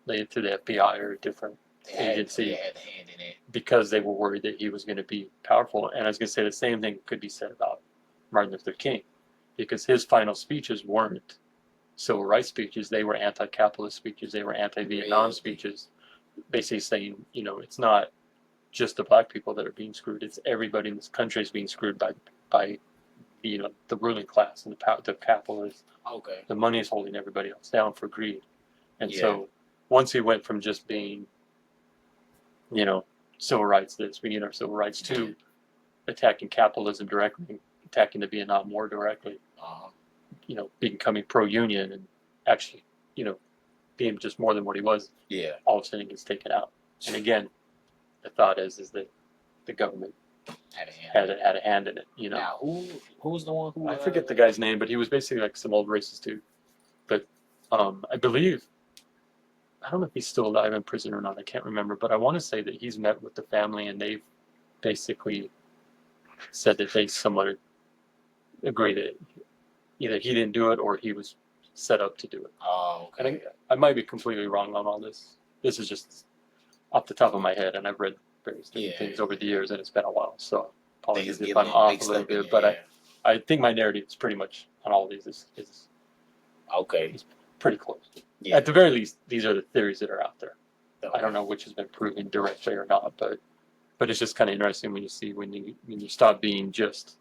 through the FBI or a different agency, had a hand in it because they were worried that he was going to be powerful. And I was going to say the same thing could be said about Martin Luther King, because his final speeches weren't civil rights speeches. They were anti-capitalist speeches. They were anti-Vietnam speeches, basically saying, it's not just the black people that are being screwed. It's everybody in this country is being screwed by the ruling class and the capitalists. Okay. The money is holding everybody else down for greed. And so once he went from just being, civil rights, we need our civil rights, to attacking capitalism directly, attacking the Vietnam War directly, becoming pro-union and actually, being just more than what he was. Yeah. All of a sudden he gets taken out. And again, the thought is that the government had a hand in it. Now, who's the one who? I forget the guy's name, but he was basically like some old racist dude. But I believe, I don't know if he's still alive in prison or not. I can't remember, but I want to say that he's met with the family and they've basically said that they somewhat agree that either he didn't do it or he was set up to do it. Oh, okay. And I might be completely wrong on all this. This is just off the top of my head, and I've read various different things over the years, and it's been a while, so apologies if I'm off a little bit. But I think my narrative is pretty much on all of these is okay. It's pretty close. Yeah. At the very least, these are the theories that are out there. I don't know which has been proven directly or not, but it's just kind of interesting when you see when you stop being just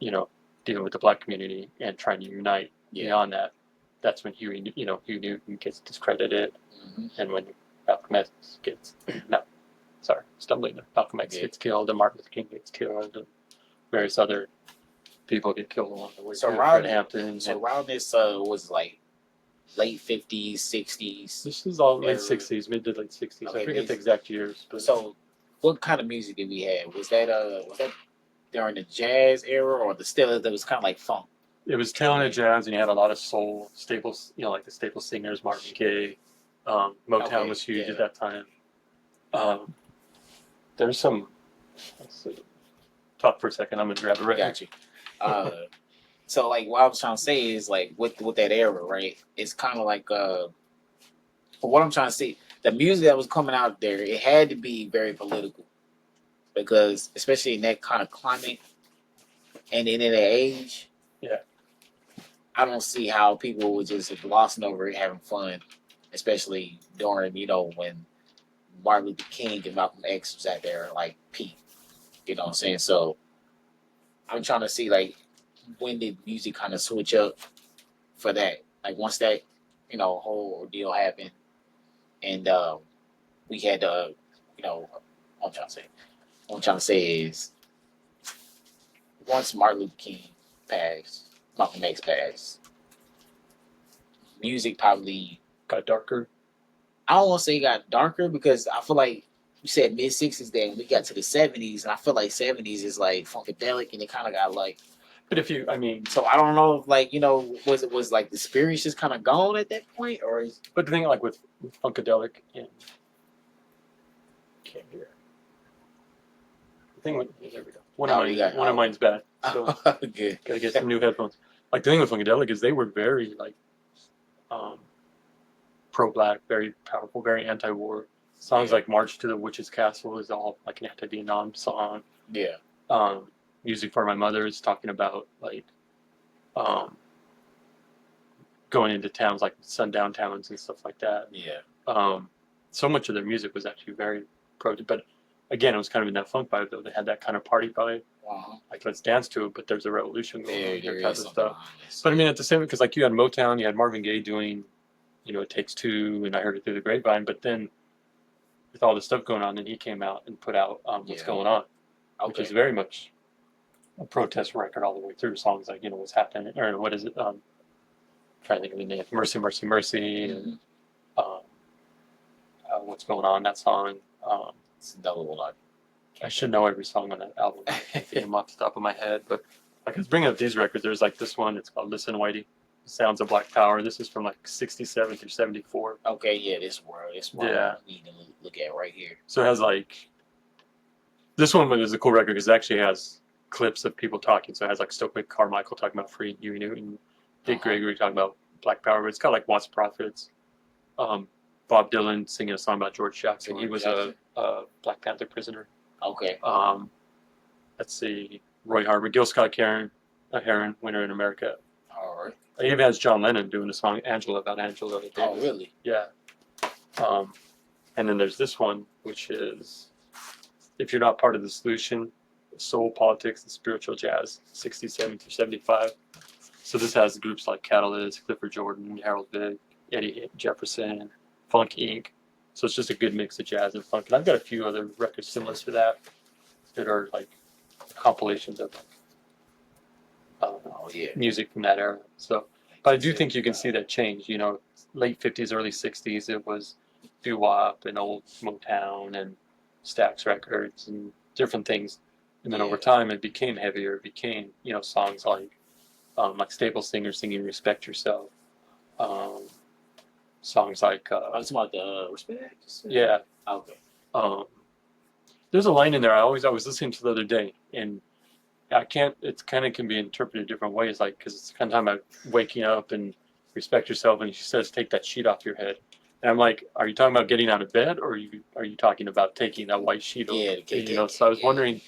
dealing with the black community and trying to unite. Beyond that, that's when Huey Newton gets discredited, and when Malcolm X gets Malcolm X gets killed, and Martin Luther King gets killed, and various other people get killed along the way. So around this was like late 50s, 60s. This is all late 60s, mid to late 60s. I forget the exact years. But so, what kind of music did we have? Was that during the jazz era, or that was kind of like funk? It was tail end of jazz, and you had a lot of soul staples. Like the staple singers, Marvin Gaye. Motown was huge at that time. There's some. Let's see. Talk for a second. I'm gonna grab a record. Got you. So like what I was trying to say is like with that era, right? It's kind of like for what I'm trying to say, the music that was coming out there, it had to be very political because especially in that kind of climate and in that age, Yeah. I don't see how people would just glossing over it, having fun, especially during when Martin Luther King and Malcolm X was out there like peak. You know what I'm saying? So I'm trying to see like when did music kind of switch up for that? Like once that whole ordeal happened, and we had what I'm trying to say. What I'm trying to say is once Martin Luther King passed, Malcolm X passed, music probably Got darker. I don't want to say it got darker because I feel like you said mid '60s, then we got to the '70s, and I feel like '70s is like funkadelic, and it kind of got like. But if you, I mean, So I don't know if like was like the spirit just kind of gone at that point, or is but the thing like with funkadelic and can't hear. The thing with there we go. One of mine's bad. So good. Gotta get some new headphones. Like the thing with funkadelic is they were very like um, pro-black, very powerful, very anti-war. Songs like "March to the Witch's Castle" is all like an anti-Vietnam song. Yeah. Music for My Mother is talking about like um, going into towns like sundown towns and stuff like that. Yeah. So much of their music was actually very pro, but again, it was kind of in that funk vibe though. They had that kind of party vibe, like let's dance to it, but there's a revolution going on here type of stuff. But I mean, at the same, because like you had Motown, you had Marvin Gaye doing, It Takes Two, and I Heard It Through the Grapevine. But then with all this stuff going on, then he came out and put out What's Going On, which is very much a protest record all the way through. Songs like What's Happening, or what is it? Trying to think of the name, Mercy, Mercy, Mercy, and What's Going On, that song. It's another one. I should know every song on that album. I can't think them off the top of my head, but like I was bringing up these records. There's like this one. It's called Listen Whitey, Sounds of Black Power. This is from like '67 through '74. Okay, yeah, this world. Yeah. We need to look at right here. So it has like this one is a cool record because it actually has clips of people talking. So it has like Stokely Carmichael talking about free Huey Newton, Dick Gregory talking about Black Power. But it's got like Watts Prophets, Bob Dylan singing a song about George Jackson. He was a Black Panther prisoner. Okay. Let's see, Roy Harper, Gil Scott-Heron, Winter in America. All right. It even has John Lennon doing a song Angela about Angela Davis. Oh, really? Yeah. And then there's this one, which is If You're Not Part of the Solution, Soul, Politics, and Spiritual Jazz, '67 through '75. So this has groups like Catalyst, Clifford Jordan, Harold Vick, Eddie Jefferson, Funk Inc. So it's just a good mix of jazz and funk. And I've got a few other records similar to that are like compilations of music from that era. So, but I do think you can see that change. Late '50s, early '60s, it was doo-wop and old Motown and Stax Records and different things. And then over time, it became heavier. It became songs like Stable Singer singing "Respect Yourself." Songs like talking about the Respect. Yeah. Okay. There's a line in there I was listening to the other day, and I can't. It kind of can be interpreted different ways, like because it's kind of talking about waking up and respect yourself, and she says, "Take that sheet off your head." And I'm like, "Are you talking about getting out of bed, or are you talking about taking that white sheet off?" So I was wondering,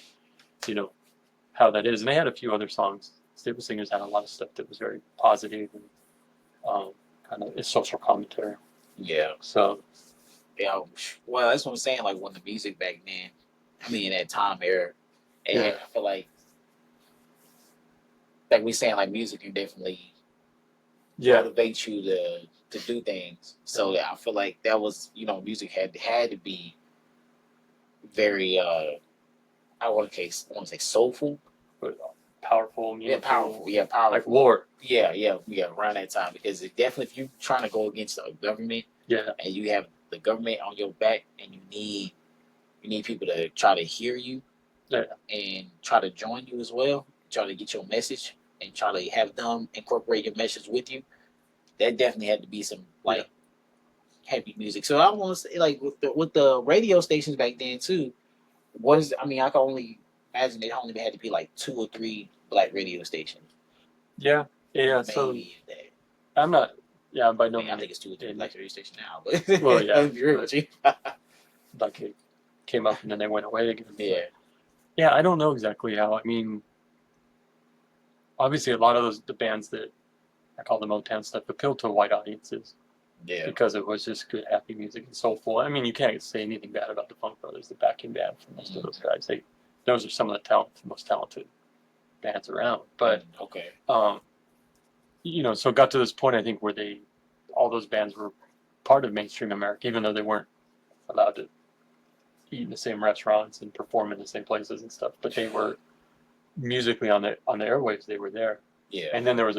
how that is. And they had a few other songs. Stable Singers had a lot of stuff that was very positive and kind of social commentary. Yeah. So. Yeah. Well, that's what I'm saying. Like when the music back then, I mean, in that time era, and I feel like we saying like music can definitely motivate you to do things. So I feel like that was music had to be very I want to say soulful, but powerful. Powerful. Like war. Yeah, around that time because it definitely if you're trying to go against the government, and you have the government on your back, and you need people to try to hear you, and try to join you as well, try to get your message, and try to have them incorporate your message with you. That definitely had to be some heavy music. So I want to say like with the radio stations back then too. I can only imagine it only had to be like 2 or 3 black radio stations. Yeah, yeah. So Maybe that. I'm not. Yeah, by no I mean, I means. think it's 2 or 3 in- like radio station now, but Well, yeah, I'll be real with you. like it came up and then they went away again. Yeah, Yeah, I don't know exactly how. I mean, obviously, a lot of the bands that I call the Motown stuff appealed to white audiences yeah. because it was just good, happy music and soulful. I mean, you can't say anything bad about the Funk Brothers, the backing band for most of those guys. Those are some of the most talented bands around. But Okay. so it got to this point, I think, where all those bands were part of mainstream America, even though they weren't allowed to eat in the same restaurants and perform in the same places and stuff. But they were musically on the airwaves. They were there. Yeah, And then there was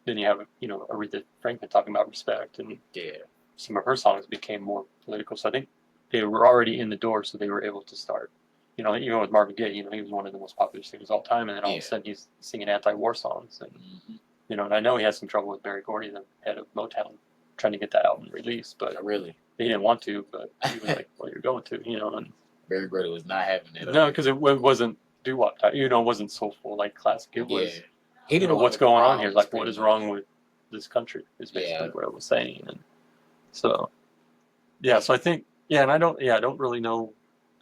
then you have Aretha Franklin talking about respect, and yeah, some of her songs became more political. So I think they were already in the door, so they were able to start. Even with Marvin Gaye, he was one of the most popular singers of all time, and then all of a sudden he's singing anti-war songs, and and I know he had some trouble with Berry Gordy, the head of Motown, trying to get that album released, but really. he didn't want to, but he was like, "Well, you're going to," and Barry Gordy was not having it. no, because it wasn't doo-wop type, it wasn't soulful like classic. It was, he didn't what's want going on here? problems, Like, pretty what is much. wrong with this country? Is basically Yeah. what I was saying, and so so I think and I don't really know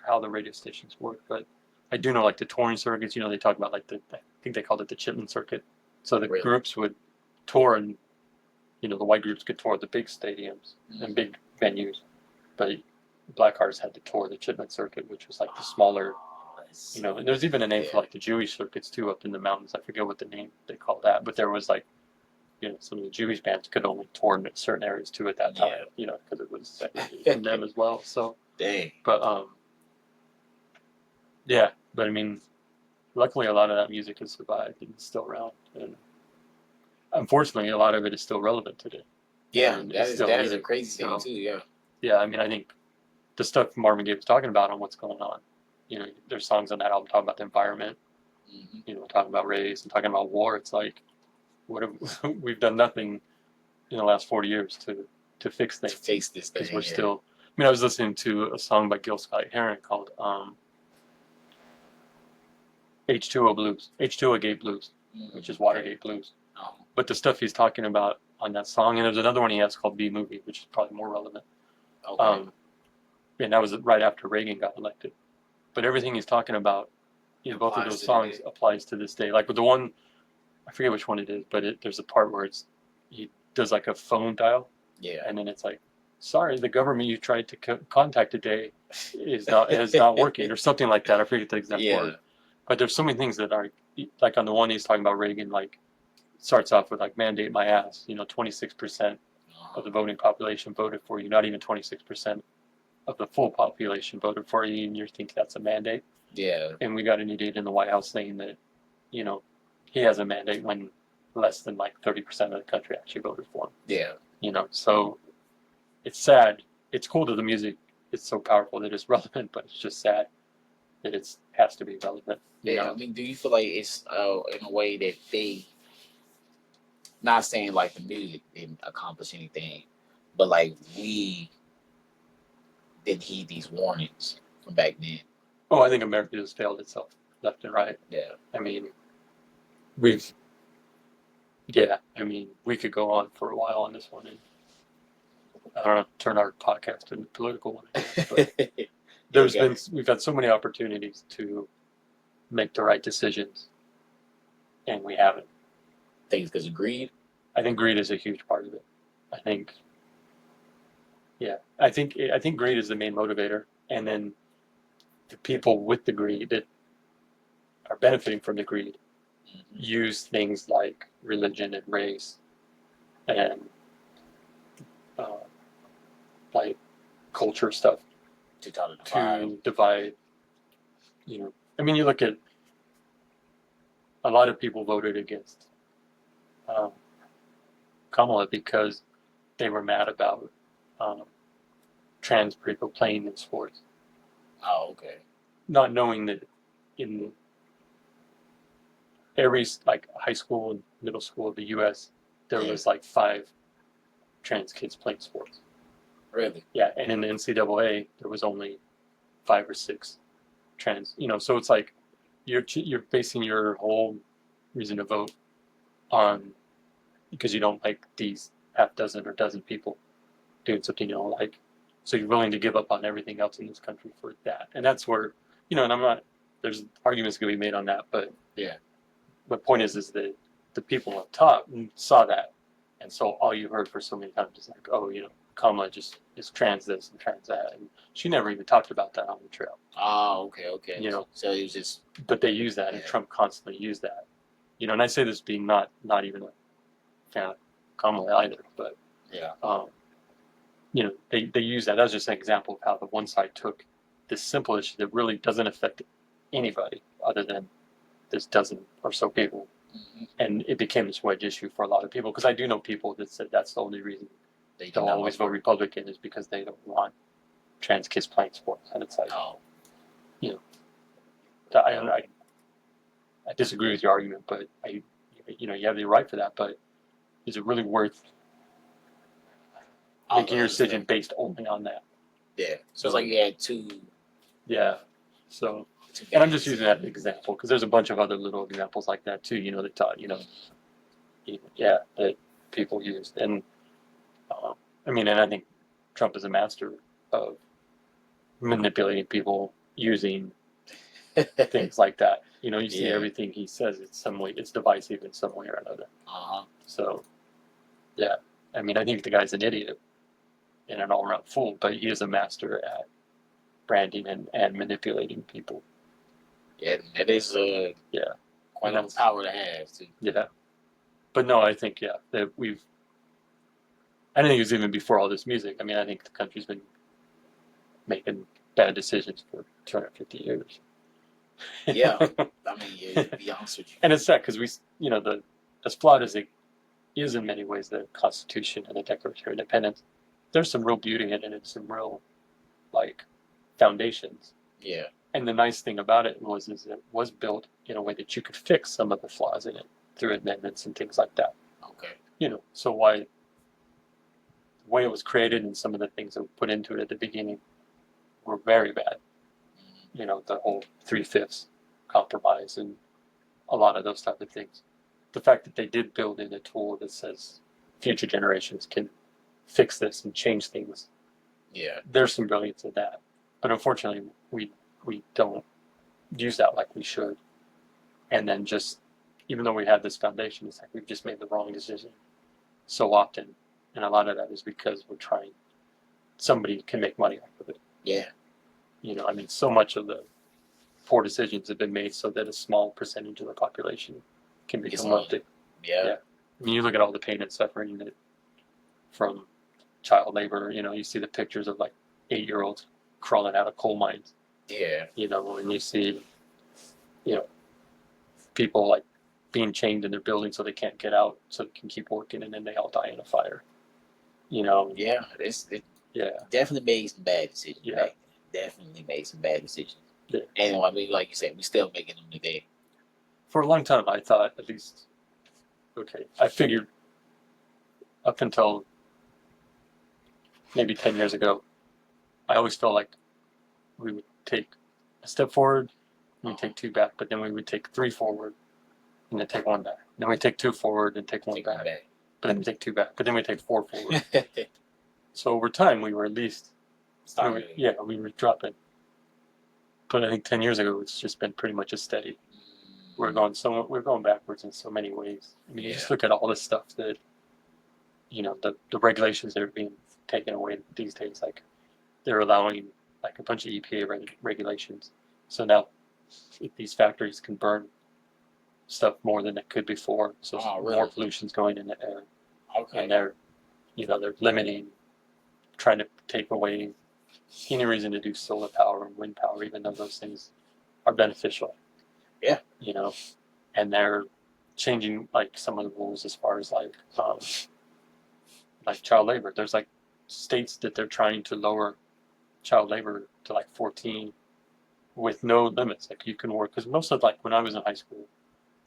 how the radio stations work, but I do know like the touring circuits. They talk about like I think they called it the Chitlin circuit. So the Really? groups would tour, and the white groups could tour the big stadiums and big venues, but black artists had to tour the Chitlin circuit, which was like the smaller. And there's even a name for like the Jewish circuits too up in the mountains. I forget what the name they call that, but there was like some of the Jewish bands could only tour in certain areas too at that time, because it was segregated from them as well. So, Dang. but but I mean, luckily a lot of that music has survived and is still around, and unfortunately, a lot of it is still relevant today. Yeah, And that is a crazy thing too. Yeah. Yeah, I mean, I think the stuff Marvin Gaye was talking about on what's going on. There's songs on that album talking about the environment. Talking about race and talking about war. It's like, we've done nothing in the last 40 years to fix things. To fix this thing. Because we're still. I mean, I was listening to a song by Gil Scott-Heron called H2O Blues, H2O Gate Blues, which is Watergate Blues. But the stuff he's talking about on that song, and there's another one he has called B Movie, which is probably more relevant. Okay. And that was right after Reagan got elected. But everything he's talking about in both of those songs applies to this day. Like with the one, I forget which one it is, but there's a part where he does like a phone dial. Yeah. And then it's like, sorry, the government you tried to contact today is not working, or something like that. I forget the exact word. But there's so many things that are like on the one he's talking about Reagan, like starts off with like mandate my ass. 26% of the voting population voted for you. Not even 26% of the full population voted for you, and you think that's a mandate. Yeah. And we got an idiot in the White House saying that, he has a mandate when less than like 30% of the country actually voted for him. Yeah. So it's sad. It's cool that the music is so powerful that it's relevant, but it's just sad that it has to be relevant. I mean, do you feel like it's in a way that they, not saying like the music didn't accomplish anything, but like we didn't heed these warnings from back then? Oh, I think America has failed itself left and right. Yeah. I mean, I mean, we could go on for a while on this one, and I don't know, turn our podcast into a political one. But we've had so many opportunities to make the right decisions, and we haven't. Think it's because of greed? I think greed is a huge part of it. I think greed is the main motivator, and then the people with the greed that are benefiting from the greed use things like religion and race and like culture stuff to divide. I mean, you look at a lot of people voted against Kamala because they were mad about trans people playing in sports. Oh, okay. Not knowing that in every like high school and middle school of the U.S., there was like 5 trans kids playing sports. Really? Yeah, and in the NCAA, there was only 5 or 6 trans. So it's like you're basing your whole reason to vote on because you don't like these half dozen or dozen people doing something you don't like. So you're willing to give up on everything else in this country for that. And that's where, and I'm not, there's arguments going to be made on that, but Yeah. my point is that the people up top saw that. And so all you heard for so many times is like, oh, Kamala just is trans this and trans that. And she never even talked about that on the trail. Oh, okay. So it was just. But they use that, and Trump constantly used that. And I say this being not even a fan of Kamala either, but yeah. They use that. That's just an example of how the one side took this simple issue that really doesn't affect anybody other than this dozen or so people. Mm-hmm. And it became this wedge issue for a lot of people, because I do know people that said that's the only reason they'll always vote Republican is because they don't want trans kids playing sports. And it's like, I disagree with your argument, but you have the right for that. But is it really worth making your decision based only on that? Yeah. So it's like you had two. Yeah. So, and I'm just using that example because there's a bunch of other little examples like that too. That taught that people used, and and I think Trump is a master of manipulating people using things like that. You see everything he says. It's some way. It's divisive in some way or another. So, yeah. I think the guy's an idiot and an all-around fool, but he is a master at branding and manipulating people. Yeah, that is quite a power to have too. Yeah, but no, I think that I think it was even before all this music. I think the country's been making bad decisions for 250 years. Yeah, to be honest with you. And it's sad because as flawed as it is in many ways, the Constitution and the Declaration of Independence, there's some real beauty in it and some real foundations. Yeah. And the nice thing about it is it was built in a way that you could fix some of the flaws in it through amendments and things like that. Okay. So why the way it was created and some of the things that were put into it at the beginning were very bad. The whole 3/5 compromise and a lot of those type of things. The fact that they did build in a tool that says future generations can fix this and change things. Yeah. There's some brilliance in that. But unfortunately, we don't use that like we should. And then just, even though we have this foundation, it's like we've just made the wrong decision so often. And a lot of that is because somebody can make money off of it. Yeah. So much of the poor decisions have been made so that a small percentage of the population can become wealthy. Yeah. You look at all the pain and suffering from child labor, you see the pictures of 8-year-olds crawling out of coal mines. Yeah. And you see, people being chained in their building so they can't get out, so they can keep working, and then they all die in a fire. Yeah, yeah, definitely made some bad decisions. Yeah, definitely made some bad decisions. Yeah. And like you said, we still making them today. For a long time, I thought at least. Okay, I figured up until maybe 10 years ago, I always felt like we would take a step forward, we'd take 2 back, but then we would take 3 forward, and then take 1 back. Then we take 2 forward and take 1 back. But then we take 2 back. But then we take 4 forward. So over time, we were at least we were dropping. But I think 10 years ago, it's just been pretty much a steady. We're going backwards in so many ways. You just look at all the stuff that, the regulations that are being taken away these days. They're allowing a bunch of EPA regulations. So now these factories can burn stuff more than it could before. So more pollution's going in the air. Okay. And they're limiting, trying to take away any reason to do solar power and wind power, even though those things are beneficial. Yeah. And they're changing some of the rules as far as child labor. There's states that they're trying to lower child labor to 14 with no limits. You can work, because most of when I was in high school,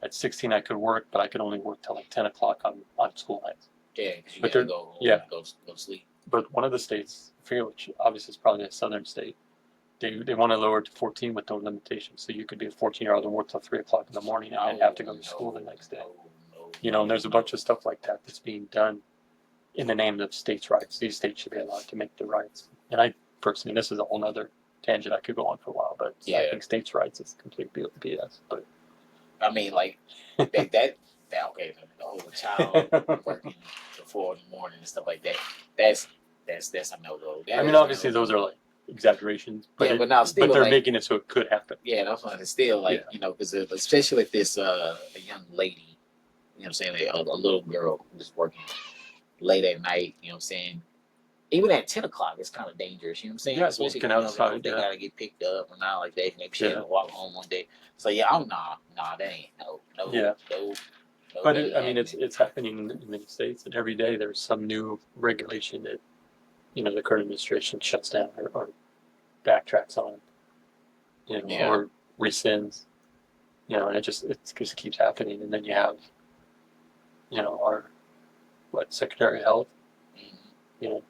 at 16 I could work, but I could only work till 10 o'clock on school nights. Yeah, because you gotta go sleep. But one of the states, I forget which, obviously it's probably a southern state, they want to lower it to 14 with no limitations. So you could be a 14-year-old and work till 3 o'clock in the morning and have to go to school the next day. You know, and there's a bunch of stuff like that that's being done in the name of states' rights. These states should be allowed to make the rights. And I personally, this is a whole other tangent I could go on for a while, but I think states' rights is complete BS. But I mean, like that okay, the whole child working till 4 in the morning and stuff like that. That's a no go. I mean, obviously those are like exaggerations, but but now still, but they're like, making it so it could happen. Yeah, that's why it's still like because especially if this a young lady, you know what I'm saying, a little girl who's working late at night, you know what I'm saying. Even at 10 o'clock, it's kind of dangerous. You know what I'm saying? Yeah, especially outside, they gotta get picked up and not like that. Maybe she had to walk home one day. So yeah, I'm nah, that ain't no. But I mean, it's happening in many states, and every day there's some new regulation that the current administration shuts down or backtracks on, or rescinds, and it just keeps happening. And then you have, our Secretary of Health, who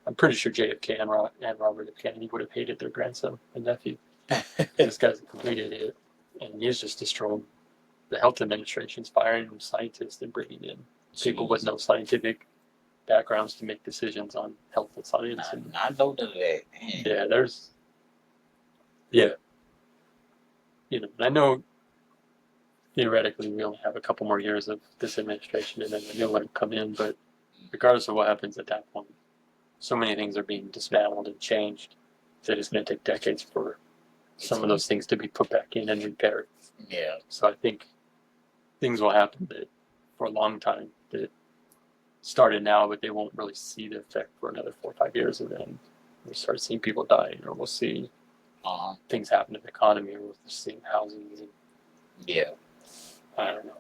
I'm pretty sure JFK and Robert F. Kennedy would have hated their grandson and nephew. This guy's a complete idiot, and he's just destroying the health administration's firing scientists and bringing in people with no scientific backgrounds to make decisions on health and science. I don't know that. I know theoretically we only have a couple more years of this administration and then the new one will come in, but regardless of what happens at that point, so many things are being dismantled and changed that it's going to take decades for some of those things to be put back in and repaired. Yeah. So I think things will happen that for a long time that started now, but they won't really see the effect for another 4 or 5 years, and then we'll start seeing people dying, or we'll see things happen to the economy, or we'll see housing. I don't know.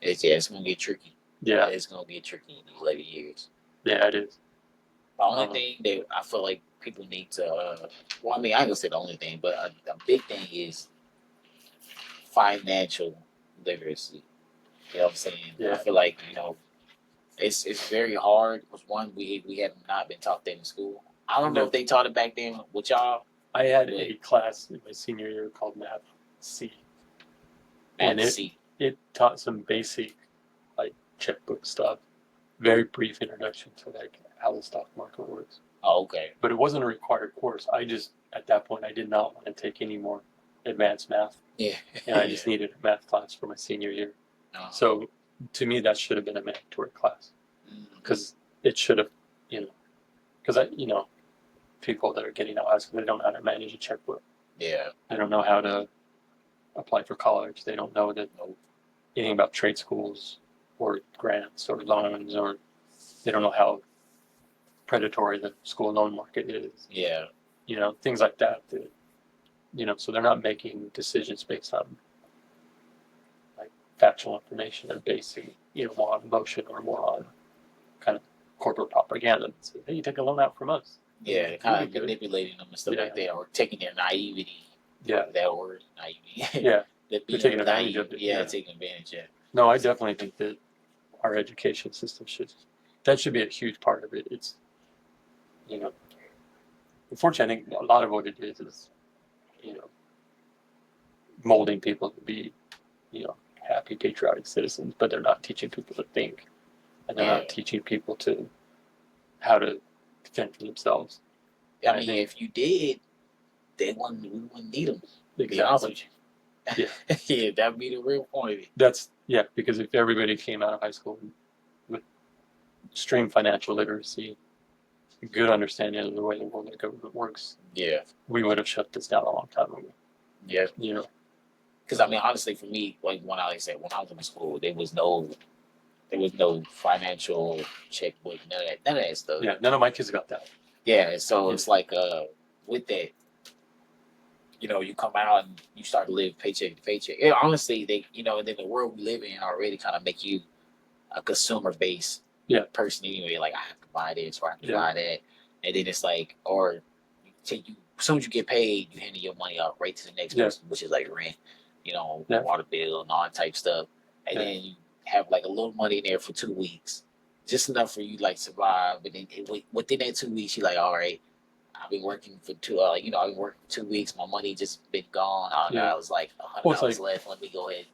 It's gonna get tricky. Yeah, it's gonna get tricky in these later years. Yeah, it is. The only thing that I feel like people need to, I mean, I ain't gonna say the only thing, but a big thing is financial literacy. You know what I'm saying? Yeah. I feel like it's very hard. Because one, we have not been taught that in school. I don't know if they taught it back then with y'all. I had a class in my senior year called Math C, and it taught some basic like checkbook stuff. Very brief introduction to like how the stock market works. Oh, okay. But it wasn't a required course. I just at that point I did not want to take any more advanced math. Yeah. And I just needed a math class for my senior year. So to me that should have been a mandatory class, because it should have, because people that are getting out of high school, they don't know how to manage a checkbook. Yeah. They don't know how to apply for college. They don't know anything about trade schools or grants or loans, or they don't know how predatory the school loan market is. Yeah. Things like that. So they're not making decisions based on like factual information. They're basing, more on emotion or more on kind of corporate propaganda. So, hey, you take a loan out from us. Yeah, kind of manipulating them and stuff like that, or taking their naivety. Yeah, that word, naivety. Yeah, they're taking advantage of it. Yeah, taking advantage of it. No, I definitely think that our education system should be a huge part of it. It's, unfortunately, I think a lot of what it is, molding people to be, happy, patriotic citizens, but they're not teaching people to think, and they're not teaching people to how to defend for themselves. I mean, if you did, we wouldn't need them. Exactly. Yeah. Yeah, that'd be the real point of it. Because if everybody came out of high school with extreme financial literacy, good understanding of the way the world of government works, we would have shut this down a long time ago. Yeah. Because I mean, honestly, for me, like when I was in school, there was no financial checkbook, none of that stuff. Yeah, none of my kids got that. Yeah, so it's like with that, you come out and you start to live paycheck to paycheck. Yeah, honestly, and then the world we live in already kind of make you a consumer based person anyway. Like, I have to buy this or I have to buy that, and then it's like, or as soon as you get paid, you hand your money out right to the next person, which is like rent, water bill and all that type stuff, and then you have like a little money in there for 2 weeks, just enough for you like survive. And then within that 2 weeks, you're like, all right, I've been working for 2 weeks. My money just been gone. I was like $100 left. Let me go ahead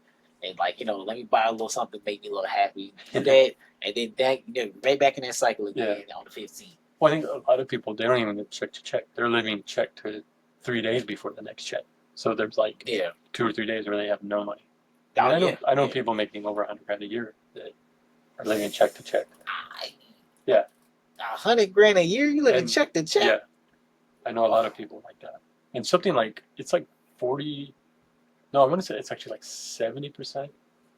and like let me buy a little something, make me a little happy. Do that, and then that right back in that cycle again on the 15th. Well, I think a lot of people, they don't even get check to check. They're living check to 3 days before the next check. So there's like 2 or 3 days where they have no money. I know people making over $100,000 a year that are living check to check. Yeah. $100,000 a year, you living check to check. Yeah, I know a lot of people like that. And something like it's like 40. No, I want to say it's actually like 70%. I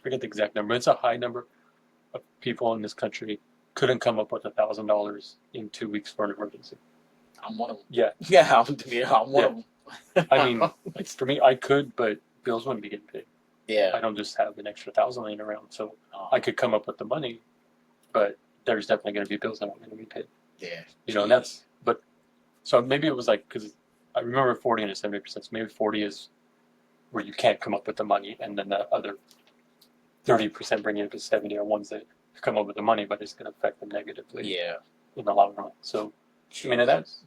forget the exact number. It's a high number of people in this country couldn't come up with $1,000 in 2 weeks for an emergency. I'm one of them. Yeah. I'm one of them. I mean, like for me, I could, but bills wouldn't be getting paid. Yeah. I don't just have an extra 1,000 laying around, so I could come up with the money, but there's definitely going to be bills that aren't going to be paid. Yeah. And that's, but, so maybe it was like, because I remember 40 and 70%, so maybe 40 is where you can't come up with the money, and then the other 30% bringing it to 70 are ones that come up with the money, but it's going to affect them negatively in the long run. So, I mean, that's,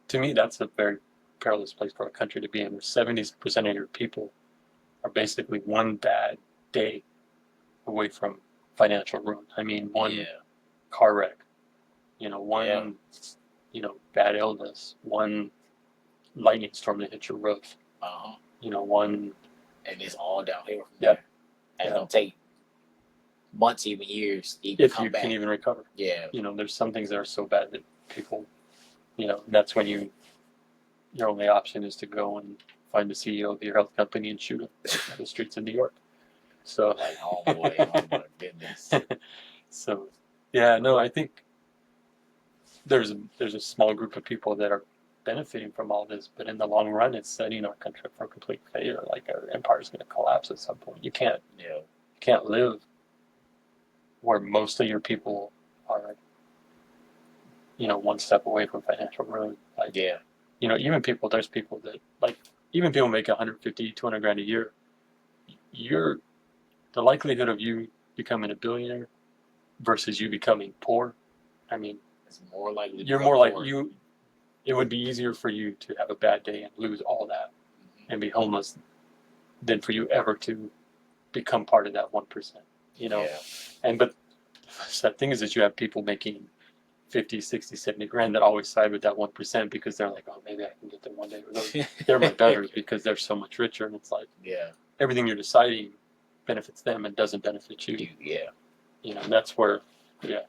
to me, that's a very perilous place for a country to be in, where 70% of your people are basically one bad day away from financial ruin. I mean, one car wreck, one, bad illness, one lightning storm that hits your roof, one. And it's all downhill from there. And it'll take months, even years, to even if you can even recover. Yeah. There's some things that are so bad that people, that's when your only option is to go and find the CEO of your health company and shoot him on the streets of New York. So, like, oh boy, oh my goodness. So, yeah, no, I think there's a small group of people that are benefiting from all this, but in the long run, it's setting our country up for complete failure. Like our empire is going to collapse at some point. You can't live where most of your people are, one step away from financial ruin. Like, even people, there's people that even people make 150, 200 grand a year. The likelihood of you becoming a billionaire versus you becoming poor, I mean, it's more likely. You're more like you. It would be easier for you to have a bad day and lose all that and be homeless than for you ever to become part of that 1%. But the sad thing is that you have people making 50, 60, 70 grand that always side with that 1% because they're like, oh, maybe I can get there one day. They're my betters because they're so much richer, and it's like everything you're deciding benefits them and doesn't benefit you. And that's where, I'm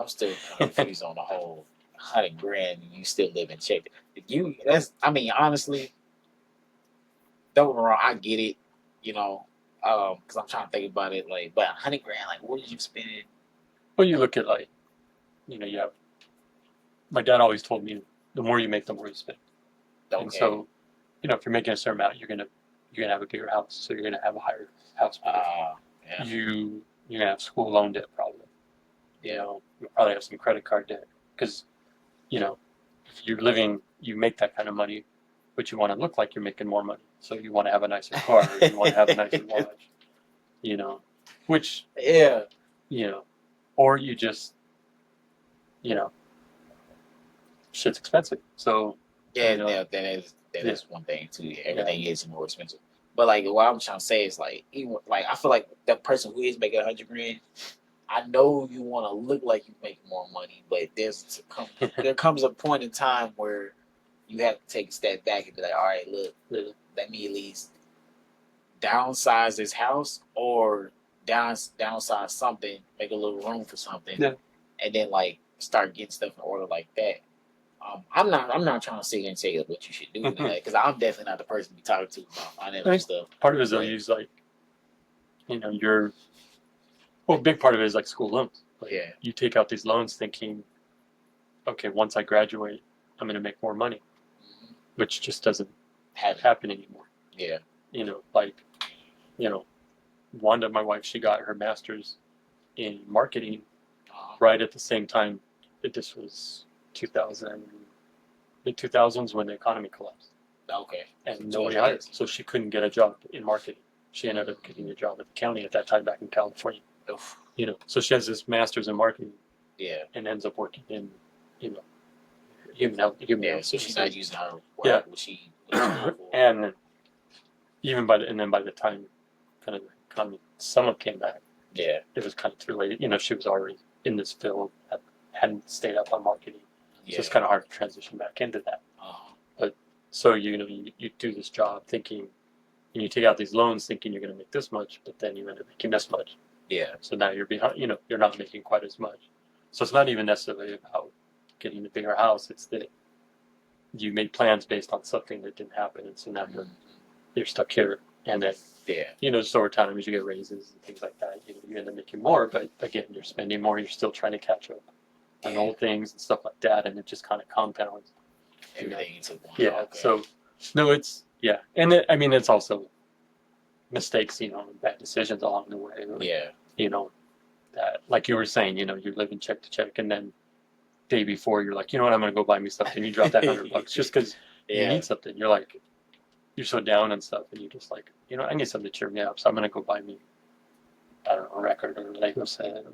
still kind of confused on the whole $100,000 and you still live in check. Honestly, don't get me wrong, I get it, because I'm trying to think about it, like, but $100,000, like, what did you spend it? Well, you look at you have. My dad always told me, the more you make, the more you spend. Okay. And so, if you're making a certain amount, you're gonna have a bigger house, so you're gonna have a higher house payment. You're gonna have school loan debt probably. You'll probably have some credit card debt because, if you make that kind of money, but you want to look like you're making more money, so you want to have a nicer car, or you want to have a nicer watch, which or you just, shit's expensive. So that is one thing too. Everything is more expensive. But like what I'm trying to say is like even like I feel like the person who is making $100,000, I know you want to look like you make more money, but there comes a point in time where you have to take a step back and be like, all right, look, let me at least downsize this house or downsize something, make a little room for something, and then like start getting stuff in order like that. I'm not trying to sit here and say what you should do because I'm definitely not the person to be talking to about financial stuff. Part of it is though, use like, a big part of it is like school loans. You take out these loans thinking, okay, once I graduate, I'm going to make more money, which just doesn't happen anymore. Wanda, my wife, she got her master's in marketing right at the same time that this was 2000s when the economy collapsed. Okay. And nobody hired, so she couldn't get a job in marketing. She ended up getting a job at the county at that time back in California. So she has this master's in marketing. And ends up working in, human health. So she's not using her. And even by the time kind of someone came back. Yeah. It was kind of too late. You know, she was already in this field, hadn't stayed up on marketing. Yeah. So it's kind of hard to transition back into that. But so you do this job thinking, and you take out these loans thinking you're going to make this much, but then you end up making this much. Yeah. So now you're behind. You know, you're not making quite as much. So it's not even necessarily about getting a bigger house. It's that you made plans based on something that didn't happen, and so now you're stuck here. And then you know, just over time as you get raises and things like that, you end up making more. But again, you're spending more. You're still trying to catch up on old things and stuff like that, and it just kind of compounds. Everything into one. Yeah. Okay. So no, it's and I mean it's also mistakes, and bad decisions along the way. Yeah. You know, that like you were saying, you're living check to check, and then day before you're like, you know what, I'm gonna go buy me something. You drop that $100 just because you need something. You're like, you're so down and stuff, and you're just like, I need something to cheer me up, so I'm gonna go buy me, I don't know, a record or a Lego set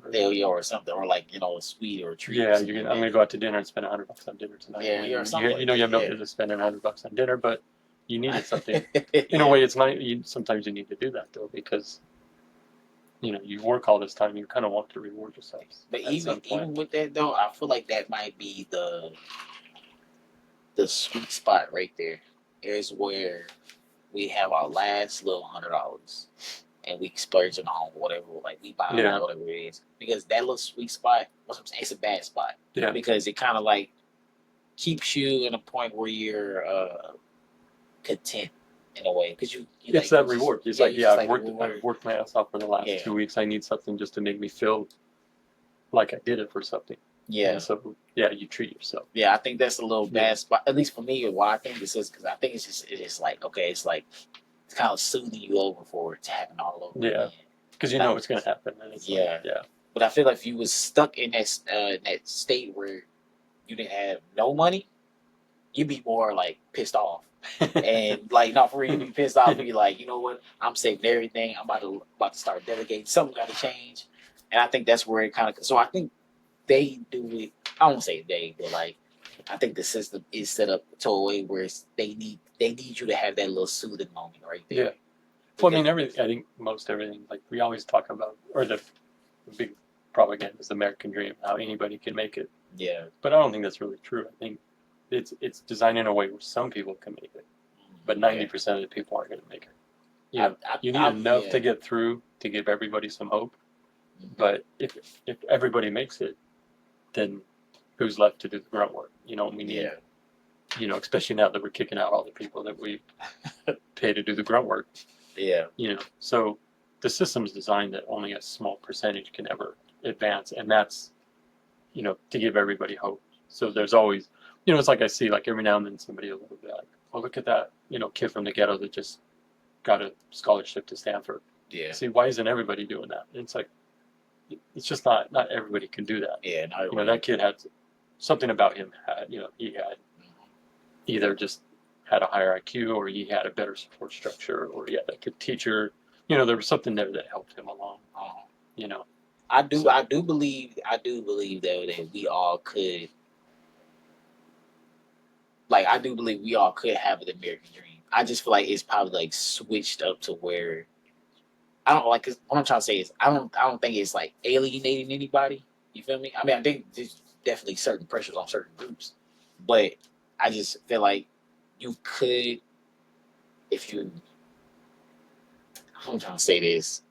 or something, or like a sweet or a treat. Yeah, I'm gonna go out to dinner and spend $100 on dinner tonight. Yeah, or something. You have no business spending $100 on dinner, but you needed something. In a way, it's not. Sometimes you need to do that though, because you work all this time, you kind of want to reward yourself. But even with that though, I feel like that might be the sweet spot right there. Is where we have our last little $100 and we splurge it on whatever, like we buy whatever it is. Because that little sweet spot, what I'm saying, it's a bad spot. Yeah. Because it kind of like keeps you in a point where you're content in a way. Because it's that reward. It's I've worked my ass off for the last 2 weeks. I need something just to make me feel like I did it for something. Yeah. And so you treat yourself. Yeah, I think that's a little bad spot. At least for me, why I think this is because I think it's just like okay, it's like it's kind of soothing you over for it to happen all over. Yeah, because it's going to happen. And it's yeah. But I feel like if you was stuck in that state where you didn't have no money, you'd be more like pissed off. And like not for real, you'd be pissed off. And you're like, you know what? I'm saving everything. I'm about to start delegating. Something got to change. And I think that's where it kind of. So I think they do it. I won't say they, but like I think the system is set up to a way where they need you to have that little soothing moment right there. Yeah. Well, I mean, I think most everything, like we always talk about, or the big propaganda is the American dream, how anybody can make it. Yeah. But I don't think that's really true. I think it's designed in a way where some people can make it, but 90% of the people aren't going to make it. You need enough to get through to give everybody some hope. Mm-hmm. But if everybody makes it, then who's left to do the grunt work? We need, especially now that we're kicking out all the people that we pay to do the grunt work. Yeah. So the system's designed that only a small percentage can ever advance, and that's, to give everybody hope. So there's always, it's like I see, like every now and then somebody will be like, well, look at that, kid from the ghetto that just got a scholarship to Stanford. Yeah. See, why isn't everybody doing that? And it's like, it's just not everybody can do that. Yeah. That kid had something about him. He had either just had a higher IQ, or he had a better support structure, or he had a good teacher. There was something there that helped him along. I do believe though that we all could. Like I do believe we all could have the American dream. I just feel like it's probably like switched up to where I don't like. Cause what I'm trying to say is I don't think it's like alienating anybody. You feel me? I mean, I think there's definitely certain pressures on certain groups, but I just feel like you could, if you. I'm trying to say this.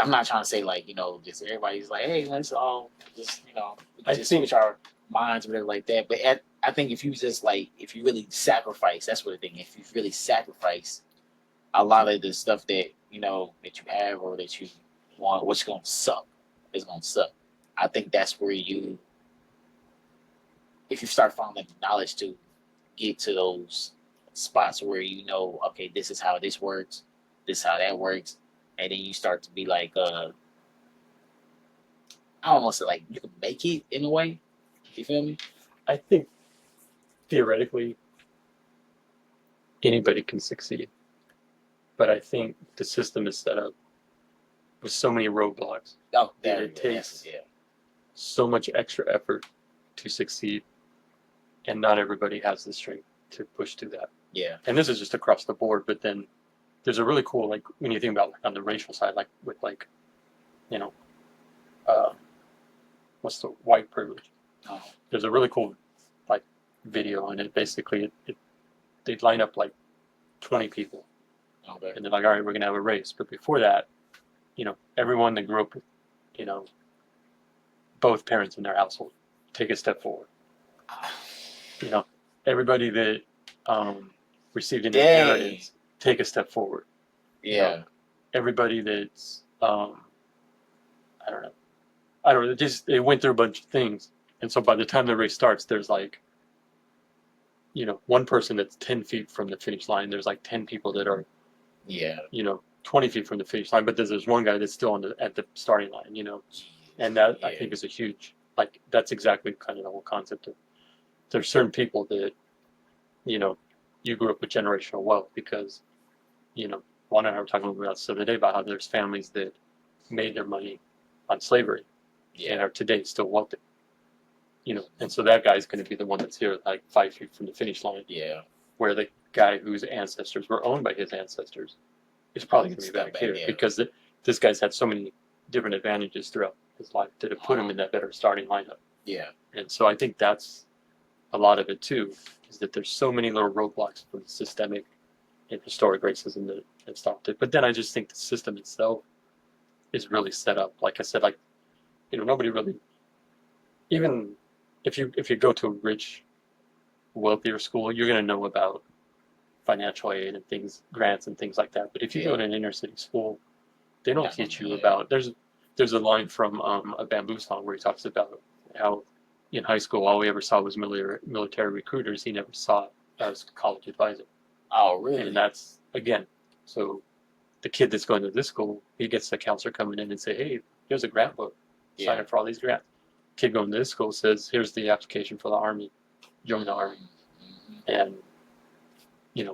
I'm not trying to say like just everybody's like, hey, let's all just switch our minds or whatever like that. But I think if you really sacrifice, that's what the thing. If you really sacrifice a lot of the stuff that that you have or that you want, what's gonna suck is gonna suck. I think that's where if you start finding knowledge to get to those spots where okay, this is how this works, this is how that works, and then you start to be like, I don't want to say like you can make it in a way. You feel me? I think theoretically anybody can succeed, but I think the system is set up with so many roadblocks that it takes so much extra effort to succeed, and not everybody has the strength to push through that. Yeah. And this is just across the board, but then there's a really cool, like, when you think about, like, on the racial side, like, with, like, you know, uh, what's the white privilege? Oh, There's a really cool, like, video, and it basically, they line up, like, 20 people, okay. and they're like, all right, we're going to have a race. But before that, everyone that grew up with, you know, both parents in their household, take a step forward. You know, everybody that received an inheritance, take a step forward. Yeah. Everybody that's I don't know, just it went through a bunch of things, and so by the time the race starts, there's like, one person that's 10 feet from the finish line. There's like 10 people that are 20 feet from the finish line, but there's one guy that's still at the starting line. And that, I think, is a huge, like, that's exactly kind of the whole concept of, there's certain people that you grew up with generational wealth because Juan and I were talking about this the other day about how there's families that made their money on slavery and are today still wealthy. And so that guy's going to be the one that's here like 5 feet from the finish line. Yeah. Where the guy whose ancestors were owned by his ancestors is probably going to be back here because this guy's had so many different advantages throughout his life that have put him in that better starting lineup. Yeah. And so I think that's a lot of it too, is that there's so many little roadblocks from systemic and historic racism that stopped it. But then I just think the system itself is really set up. Like I said, like, nobody really, even if you go to a rich, wealthier school, you're going to know about financial aid and things, grants and things like that. But if you go to an inner city school, they don't teach you about. There's a line from a Bamboo song where he talks about how in high school all we ever saw was military recruiters. He never saw as college advisor. Oh, really? And that's, again, so the kid that's going to this school, he gets the counselor coming in and say, hey, here's a grant book, sign up for all these grants. Kid going to this school says, here's the application for the Army, join the Army. And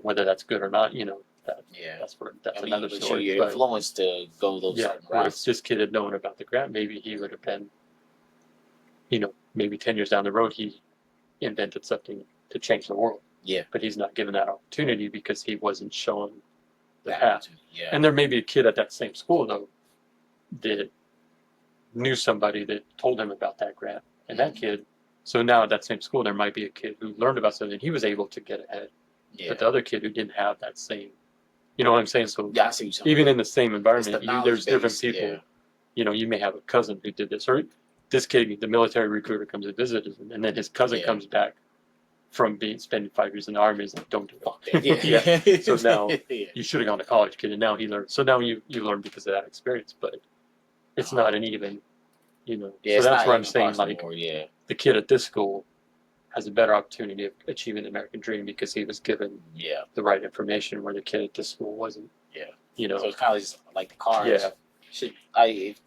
whether that's good or not, that's another story. Show your influence to go those certain routes. If this kid had known about the grant, maybe he would have been, maybe 10 years down the road, he invented something to change the world. Yeah. But he's not given that opportunity because he wasn't shown the path. Yeah. And there may be a kid at that same school, though, that knew somebody that told him about that grant. And that kid, so now at that same school, there might be a kid who learned about something and he was able to get ahead. Yeah. But the other kid who didn't have that same, you know what I'm saying? So I see what even in the same environment, there's different people. Yeah. You may have a cousin who did this, or this kid, the military recruiter comes and visits him, and then his cousin comes back from spending 5 years in the Army. Is like, don't do it. Yeah. So now you should have gone to college, kid, and now he learned. So now you learn because of that experience, but it's not an even, so that's where I'm saying, like, the kid at this school has a better opportunity of achieving the American dream because he was given the right information, where the kid at this school wasn't. Yeah. So it's kind of just like the cards. Yeah.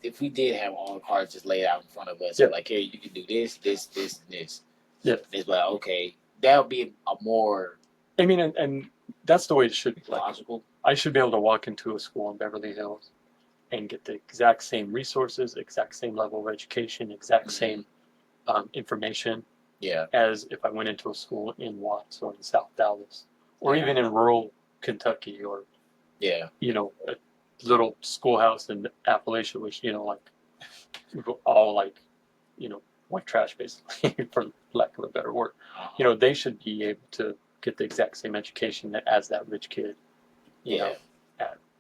If we did have all the cards just laid out in front of us, like, here, you can do this, this, this, and this. Yeah. It's like, okay, that would be a more. I mean, and that's the way it should be. Logical. Like, I should be able to walk into a school in Beverly Hills and get the exact same resources, exact same level of education, exact same information. Yeah. As if I went into a school in Watts or in South Dallas, or even in rural Kentucky, or a little schoolhouse in Appalachia, which like all like white trash basically, for lack of a better word. They should be able to get the exact same education as that rich kid.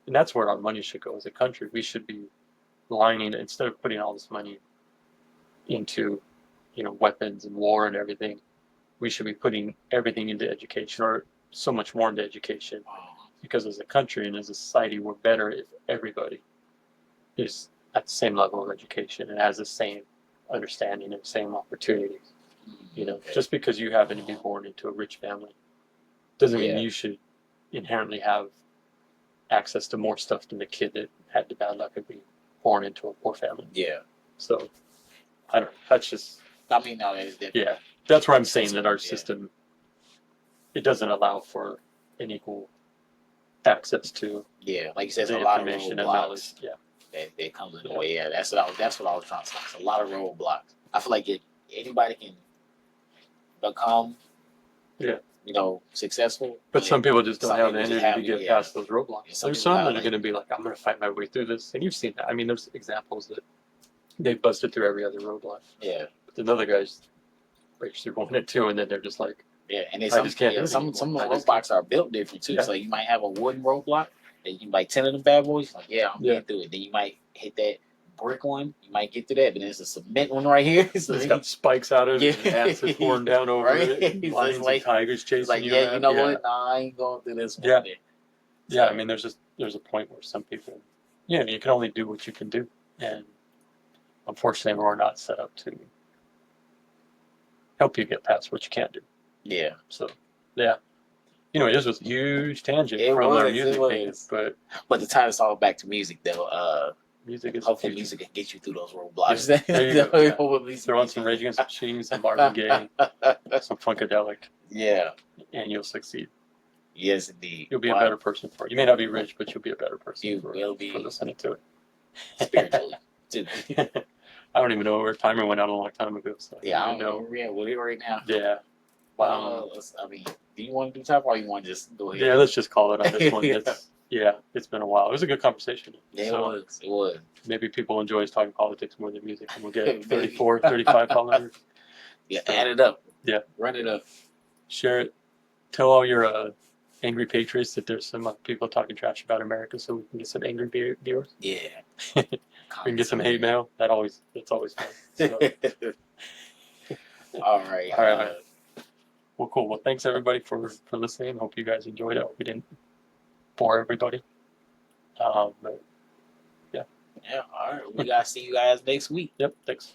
And that's where our money should go as a country. We should be lining, instead of putting all this money into weapons and war and everything, we should be putting everything into education, or so much more into education, because as a country and as a society, we're better if everybody is at the same level of education and has the same understanding and same opportunities. Just because you happen to be born into a rich family doesn't mean you should inherently have access to more stuff than the kid that had the bad luck of being born into a poor family. Yeah. So I don't know. That's just. I mean, no, it's different. Yeah, that's where I'm saying that our system, it doesn't allow for an equal access to. Yeah, like you said, there's a lot of roadblocks. That comes in the way. Yeah, that's what I was trying to say. It's a lot of roadblocks. I feel like anybody can become successful. But some people just don't some have the people just energy to have get it, past those roadblocks. Yeah, some There's people some have, that are like- going to be like, I'm going to fight my way through this. And you've seen that. I mean, there's examples that they've busted through every other roadblock. Yeah. But then other guys break through one and two, and then they're just like, Yeah, and then I just can't do it some anymore. some of I the just can't. roadblocks are built different too. Yeah. So you might have a wooden roadblock, and you like 10 of them bad boys. Like, yeah, I'm Yeah. getting through it. Then you might hit that brick one. You might get through that, but then there's a cement one right here. So It's got spikes out of it, and acid pouring down over Right? it, So lions it's like- and tigers chasing It's like, you yeah, around. you know what? Nah, I ain't going through this one. Yeah. Then. Yeah, So- I mean, there's a point where some people, you can only do what you can do, and unfortunately, we're not set up to help you get past what you can't do. Yeah. So, yeah, this was a huge tangent It from our was, music it thing, was. but But to tie us all back to music, though, music is hopefully the future. music can get you through those roadblocks. Yeah, there you go, yeah. Hopefully Throw on some Rage Against the Machine, some Marvin Gaye, some Funkadelic, Yeah. and you'll succeed. Yes, indeed. You'll be a better person for it. You may not be rich, but you'll be a better person You for, will be for listening to it. spiritually too. I don't even know where timer went out a long time ago. So Yeah, I don't know. Yeah, we're right now. Yeah. I mean, do you want to do top or you want to just go ahead? Yeah, let's just call it on this one. It's been a while. It was a good conversation. Yeah, So it was. maybe people enjoy us talking politics more than music, and we'll get 34, 35 followers. Yeah, So, add it up. Yeah. Run it up. Share it. Tell all your angry patriots that there's some people talking trash about America, so we can get some angry viewers. Yeah. We can get some hate mail. That's always fun. So, All right. All right, man. Well, cool. Well, thanks everybody for listening. Hope you guys enjoyed it. Hope we didn't bore everybody. But Yeah. All right. We gotta see you guys next week. Yep. Thanks.